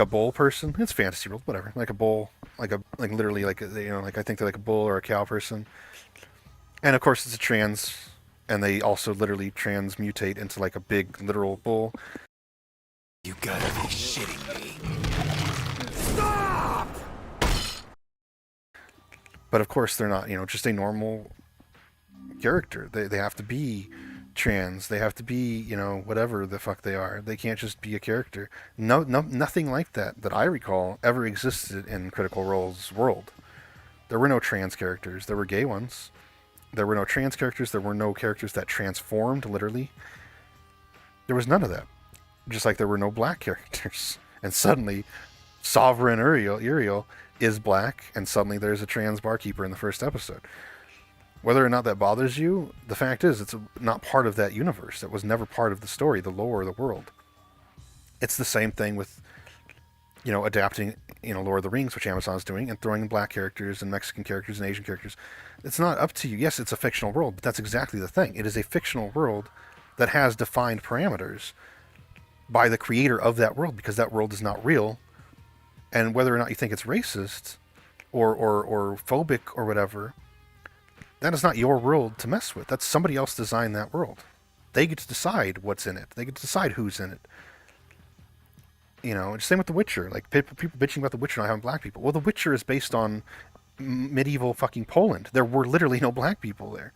bull person. It's fantasy world, whatever. Like a bull, I think they're like a bull or a cow person. And of course it's a trans, and they also literally transmutate into like a big literal bull. You gotta be shitting me. Stop! But of course they're not, just a normal character. They have to be trans. They have to be, whatever the fuck they are. They can't just be a character. Nothing like that I recall ever existed in Critical Role's world. There were no trans characters. There were gay ones. There were no trans characters. There were no characters that transformed, literally. There was none of that. Just like there were no black characters. And suddenly, Sovereign Uriel is black, and suddenly there's a trans barkeeper in the first episode. Whether or not that bothers you, the fact is it's not part of that universe. That was never part of the story, the lore, the world. It's the same thing with, adapting, Lord of the Rings, which Amazon's doing, and throwing in black characters and Mexican characters and Asian characters. It's not up to you. Yes, it's a fictional world, but that's exactly the thing. It is a fictional world that has defined parameters by the creator of that world, because that world is not real. And whether or not you think it's racist or phobic or whatever, that is not your world to mess with. That's somebody else designed that world. They get to decide what's in it. They get to decide who's in it. Same with The Witcher. Like, people bitching about The Witcher not having black people. Well, The Witcher is based on medieval fucking Poland. There were literally no black people there.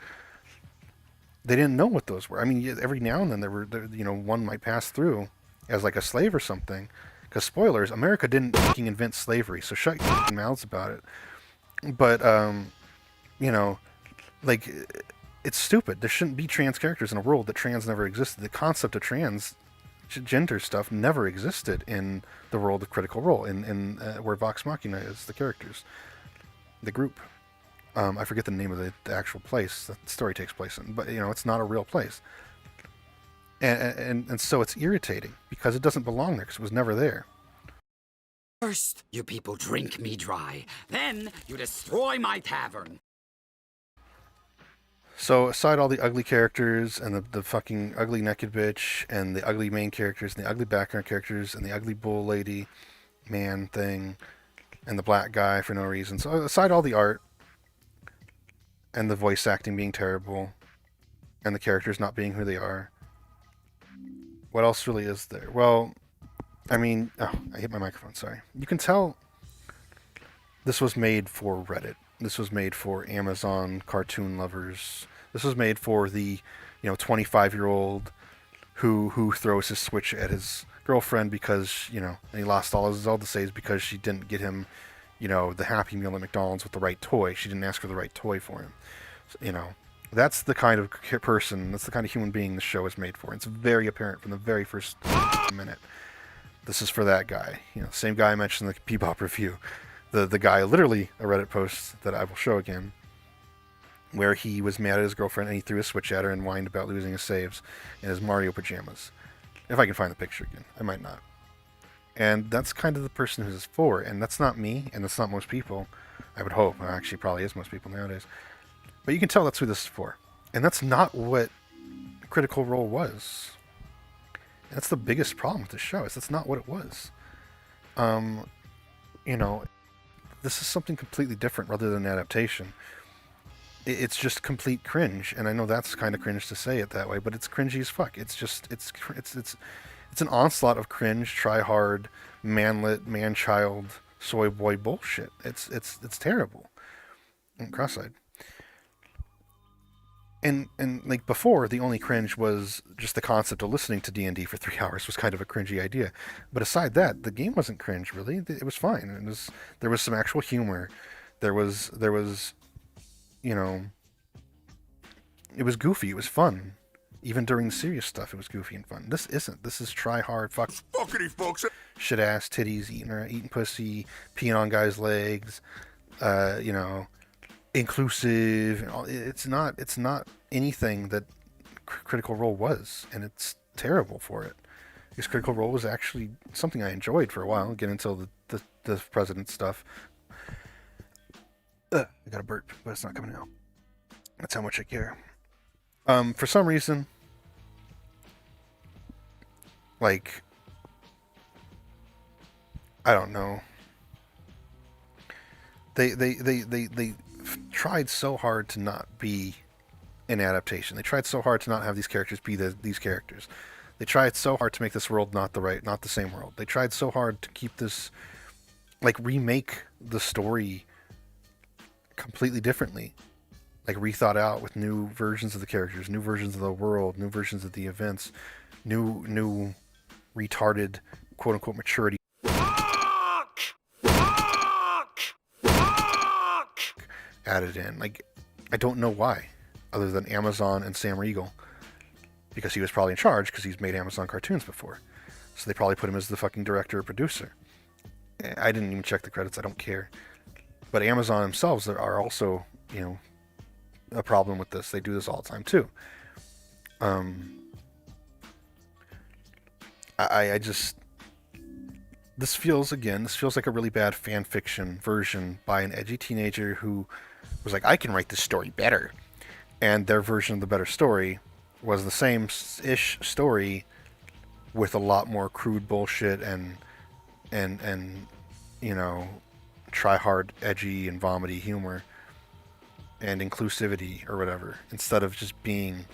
They didn't know what those were. I mean, every now and then one might pass through as like a slave or something. Because, spoilers, America didn't fucking invent slavery, so shut your fucking mouths about it. But, it's stupid. There shouldn't be trans characters in a world that trans never existed. The concept of transgender stuff never existed in the world of Critical Role, in where Vox Machina is, the characters, the group. I forget the name of the actual place that the story takes place in, but, it's not a real place. And so it's irritating, because it doesn't belong there, because it was never there. First, you people drink me dry. Then, you destroy my tavern. So, aside all the ugly characters, and the fucking ugly naked bitch, and the ugly main characters, and the ugly background characters, and the ugly bull lady man thing, and the black guy for no reason. So, aside all the art, and the voice acting being terrible, and the characters not being who they are, what else really is there? Well, I mean, I hit my microphone, sorry. You can tell this was made for Reddit. This was made for Amazon cartoon lovers. This was made for the, 25-year-old who throws his Switch at his girlfriend because, and he lost all his Zelda saves because she didn't get him, the Happy Meal at McDonald's with the right toy. She didn't ask for the right toy for him. So, That's the kind of person, that's the kind of human being the show is made for. It's very apparent from the very first minute. This is for that guy. You know, same guy I mentioned in the Bebop review. The guy, literally a Reddit post that I will show again, where he was mad at his girlfriend and he threw a switch at her and whined about losing his saves in his Mario pajamas. If I can find the picture again. I might not. And that's kind of the person who this is for. And that's not me, and that's not most people. I would hope. Well, actually, probably is most people nowadays. But you can tell that's who this is for. And that's not what Critical Role was. And that's the biggest problem with the show, is that's not what it was. You know, this is something completely different rather than an adaptation. It's just complete cringe, and I know that's kind of cringe to say it that way, but it's cringy as fuck. It's just it's an onslaught of cringe, try hard, manlet, man-child, soy boy bullshit. It's terrible. And cross-eyed. And like before, the only cringe was just the concept of listening to D&D for 3 hours was kind of a cringy idea. But aside that, the game wasn't cringe really. It was fine. There was some actual humor. There was you know, it was goofy. It was fun. Even during the serious stuff, it was goofy and fun. This isn't. This is try hard, shit ass titties, eating pussy, peeing on guys' legs, you know, inclusive. It's not anything that Critical Role was, and it's terrible for it. Because Critical Role was actually something I enjoyed for a while, again until the president stuff. I got a burp, but it's not coming out. That's how much I care. For some reason, like, I don't know. They tried so hard to not be an adaptation. They tried so hard to not have these characters be these characters. They tried so hard to make this world not the same world. They tried so hard to keep this, like, remake the story completely differently, like rethought out with new versions of the characters, new versions of the world, new versions of the events, new retarded quote unquote maturity added in. Like, I don't know why, other than Amazon and Sam Riegel, because he was probably in charge because he's made Amazon cartoons before, so they probably put him as the fucking director or producer. I didn't even check the credits. I don't care. But Amazon themselves are also, you know, a problem with this. They do this all the time too. I just, this feels like a really bad fan fiction version by an edgy teenager who was like, I can write this story better. And their version of the better story was the same-ish story with a lot more crude bullshit and you know, try hard, edgy and vomity humor and inclusivity or whatever, instead of just being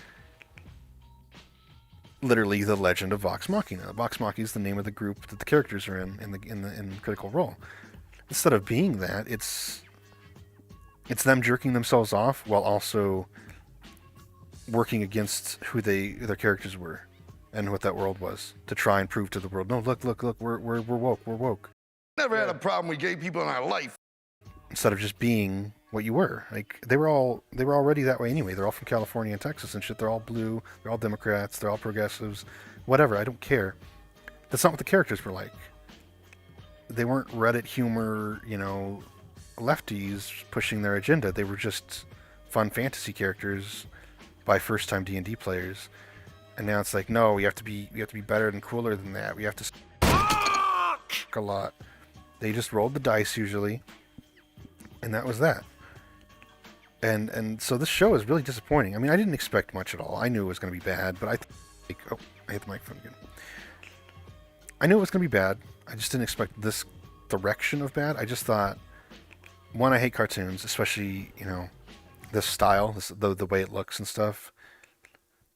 literally the legend of Vox Machina. Vox Machina is the name of the group that the characters are in Critical Role. Instead of being that, it's them jerking themselves off while also working against who their characters were and what that world was, to try and prove to the world, no, look, we're woke. Never had a problem with gay people in our life. Instead of just being what you were. Like, they were already that way anyway. They're all from California and Texas and shit. They're all blue. They're all Democrats. They're all progressives. Whatever. I don't care. That's not what the characters were like. They weren't Reddit humor, you know, lefties pushing their agenda. They were just fun fantasy characters by first-time D&D players. And now it's like, no, we have to be better and cooler than that. We have to a lot. They just rolled the dice usually, and that was that. And so this show is really disappointing. I mean, I didn't expect much at all. I knew it was going to be bad, but I hit the microphone again. I knew it was going to be bad. I just didn't expect this direction of bad. I just thought, one, I hate cartoons, especially, you know, this style, the way it looks and stuff.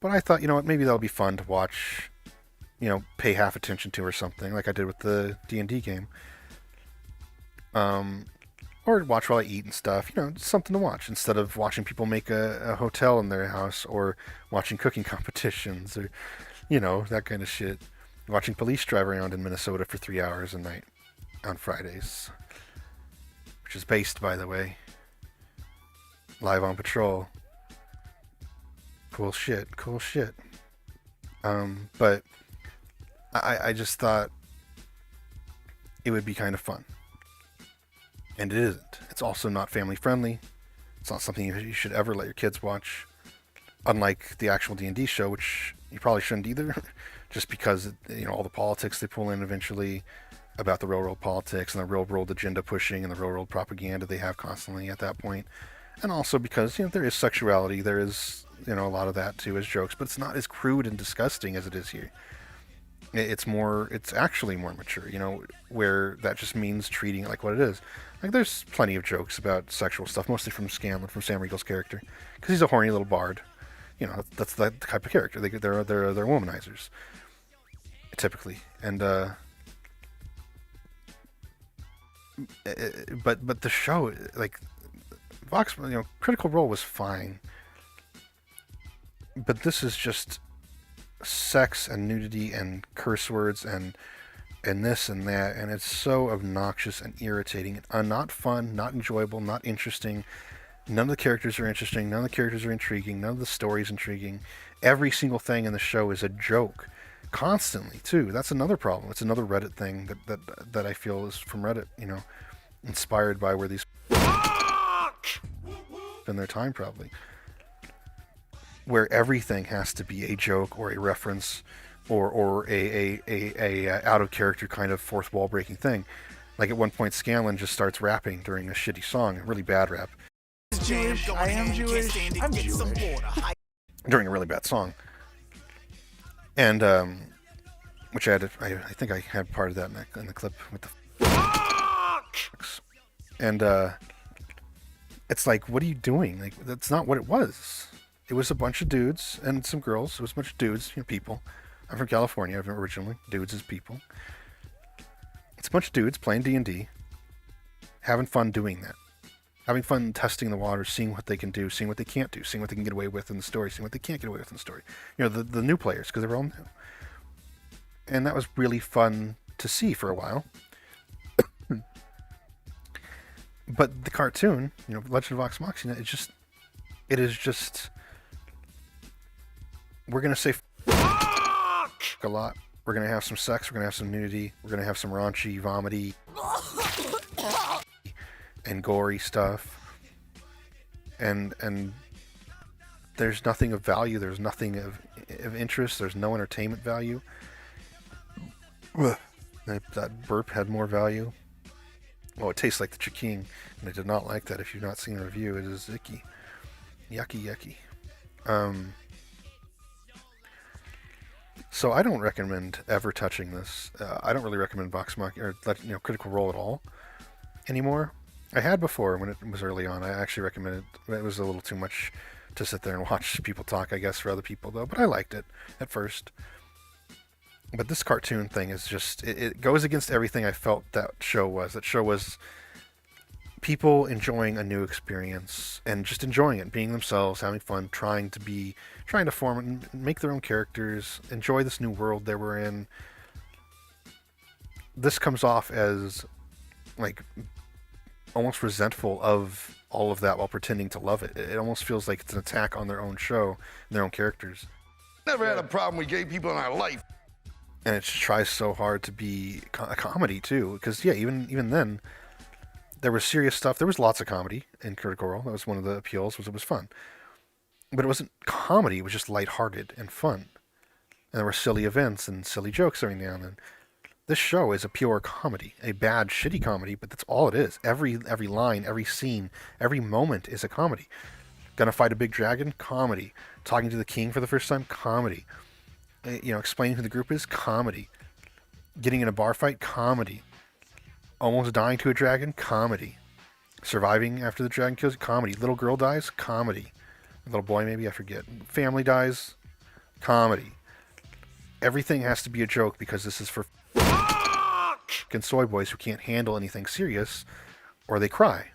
But I thought, you know what, maybe that'll be fun to watch, you know, pay half attention to or something, like I did with the D&D game. Or watch while I eat and stuff, you know, something to watch, instead of watching people make a hotel in their house, or watching cooking competitions, or, you know, that kind of shit. Watching police drive around in Minnesota for 3 hours a night on Fridays. Which is based, by the way, Live on Patrol. Cool shit. Cool shit. But I just thought it would be kind of fun. And it isn't. It's also not family friendly. It's not something you should ever let your kids watch. Unlike the actual D&D show, which you probably shouldn't either, just because, you know, all the politics they pull in eventually about the real world politics and the real world agenda pushing and the real world propaganda they have constantly at that point. And also because, you know, there is sexuality, there is, you know, a lot of that too as jokes, but it's not as crude and disgusting as it is here. It's actually more mature, you know, where that just means treating it like what it is. Like, there's plenty of jokes about sexual stuff, mostly from Scanlan, from Sam Riegel's character, because he's a horny little bard. You know, that's that type of character. They're womanizers, typically, and but the show, like, Vox, you know, Critical Role was fine, but this is just sex and nudity and curse words and this and that, and it's so obnoxious and irritating and not fun, not enjoyable, not interesting. None of the characters are interesting, none of the characters are intriguing, none of the story is intriguing. Every single thing in the show is a joke, constantly too. That's another problem. It's another Reddit thing that I feel is from Reddit, you know, inspired by where these spend their time, probably, where everything has to be a joke or a reference or a out of character kind of fourth wall breaking thing. Like, at one point Scanlan just starts rapping during a shitty song, a really bad rap. Jewish. I am Jewish. I'm Jewish. During a really bad song. And which I think I had part of that in the clip with the and it's like, what are you doing? Like, that's not what it was. It was a bunch of dudes and some girls. It was a bunch of dudes, you know, people. I'm from California originally. Dudes is people. It's a bunch of dudes playing D&D, having fun doing that. Having fun testing the waters, seeing what they can do, seeing what they can't do, seeing what they can get away with in the story, seeing what they can't get away with in the story. You know, the new players, because they were all new. And that was really fun to see for a while. But the cartoon, you know, Legend of Vox Machina, it is just, we're going to say a lot. We're going to have some sex, we're going to have some nudity, we're going to have some raunchy, vomity, and gory stuff. And there's nothing of value, there's nothing of interest, there's no entertainment value. That burp had more value. Oh, it tastes like the chicken, and I did not like that. If you've not seen a review, it is icky. Yucky. So I don't recommend ever touching this. I don't really recommend Vox Machina, or, you know, Critical Role at all anymore. I had before when it was early on. I actually recommended it. It was a little too much to sit there and watch people talk, I guess, for other people, though. But I liked it at first. But this cartoon thing is just, it goes against everything I felt that show was. That show was people enjoying a new experience and just enjoying it, being themselves, having fun, trying to form and make their own characters, enjoy this new world they were in. This comes off as, like, almost resentful of all of that while pretending to love it. It almost feels like it's an attack on their own show and their own characters. Never had a problem with gay people in our life. And it tries so hard to be a comedy too, because yeah, even then, there was serious stuff. There was lots of comedy in Critical Role. That was one of the appeals. Was it was fun, but it wasn't comedy. It was just lighthearted and fun, and there were silly events and silly jokes every now and then. This show is a pure comedy, a bad, shitty comedy, but that's all it is. Every line, every scene, every moment is a comedy. Gonna fight a big dragon? Comedy. Talking to the king for the first time? Comedy. You know, explaining who the group is? Comedy. Getting in a bar fight? Comedy. Almost dying to a dragon? Comedy. Surviving after the dragon kills you? Comedy. Little girl dies? Comedy. Little boy, maybe? I forget. Family dies? Comedy. Everything has to be a joke because this is for soy boys who can't handle anything serious, or they cry.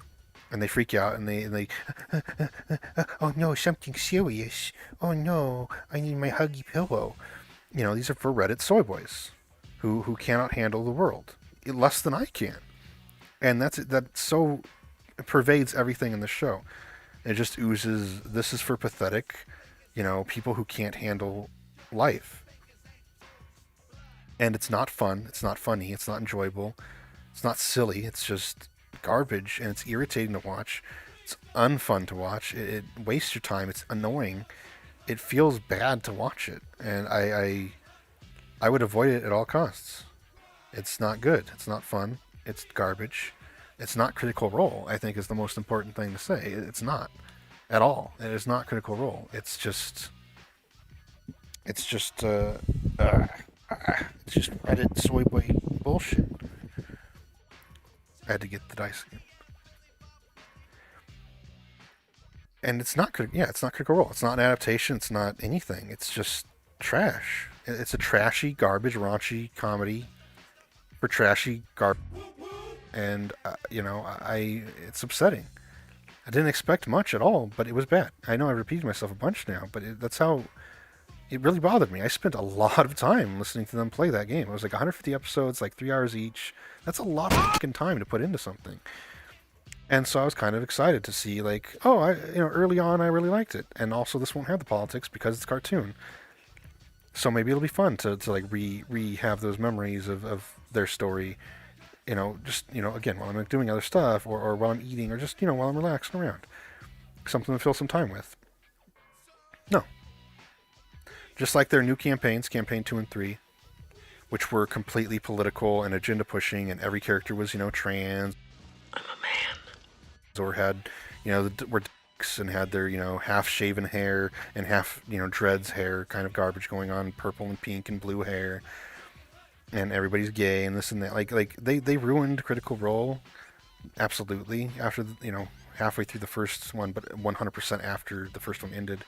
And they freak out, and they oh no, something serious. Oh no, I need my huggy pillow. You know, these are for Reddit soy boys who cannot handle the world less than I can. And that so pervades everything in the show. It just oozes, this is for pathetic, You know, people who can't handle life. And it's not fun. It's not funny. It's not enjoyable. It's not silly. It's just garbage, and it's irritating to watch. It's unfun to watch. It wastes your time. It's annoying. It feels bad to watch it, and I would avoid it at all costs. It's not good. It's not fun. It's garbage. It's not Critical Role, I think, is the most important thing to say. It's not at all. It is not Critical Role. It's just Reddit soy boy bullshit. I had to get the dice again. And it's not it's not Critical Role. It's not an adaptation. It's not anything. It's just trash. It's a trashy, garbage, raunchy comedy for trashy garbage. And it's upsetting. I didn't expect much at all, but it was bad. I know I repeated myself a bunch now, but that's how it really bothered me. I spent a lot of time listening to them play that game. It was like 150 episodes, like 3 hours each. That's a lot of fucking time to put into something. And so I was kind of excited to see, like, early on I really liked it. And also this won't have the politics because it's a cartoon. So maybe it'll be fun to like re-have those memories of their story, again, while I'm doing other stuff or while I'm eating or just, while I'm relaxing around. Something to fill some time with. No. Just like their new campaigns, Campaign 2 and 3, which were completely political and agenda pushing, and every character was, trans. I'm a man. Or had, were dicks and had their, half shaven hair and half, dreads hair kind of garbage going on, purple and pink and blue hair. And everybody's gay and this and that. Like they ruined Critical Role, absolutely, after, halfway through the first one, but 100% after the first one ended.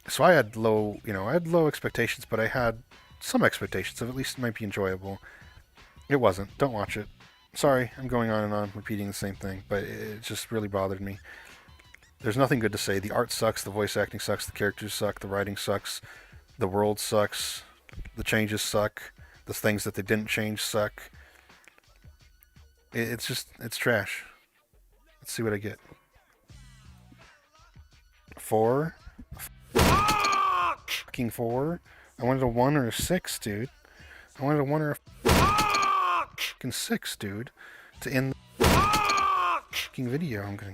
So I had low expectations, but I had some expectations of at least it might be enjoyable. It wasn't. Don't watch it. Sorry, I'm going on and on, repeating the same thing, but it just really bothered me. There's nothing good to say. The art sucks, the voice acting sucks, the characters suck, the writing sucks, the world sucks, the changes suck, the things that they didn't change suck. It's trash. Let's see what I get. 4? Fucking 4? I wanted a 1 or a 6, dude. I wanted a 1 or a fucking 6, dude, to end the fucking video. I'm gonna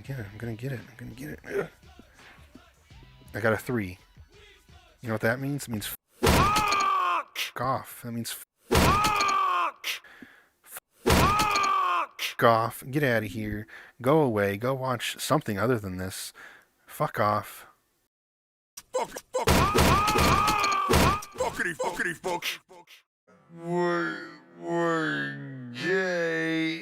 get it. Ugh. I got a 3. You know what that means? It means fuck off. That means fuck off. Get out of here. Go away. Go watch something other than this. Fuck off. Fuckity fuck. We're gay.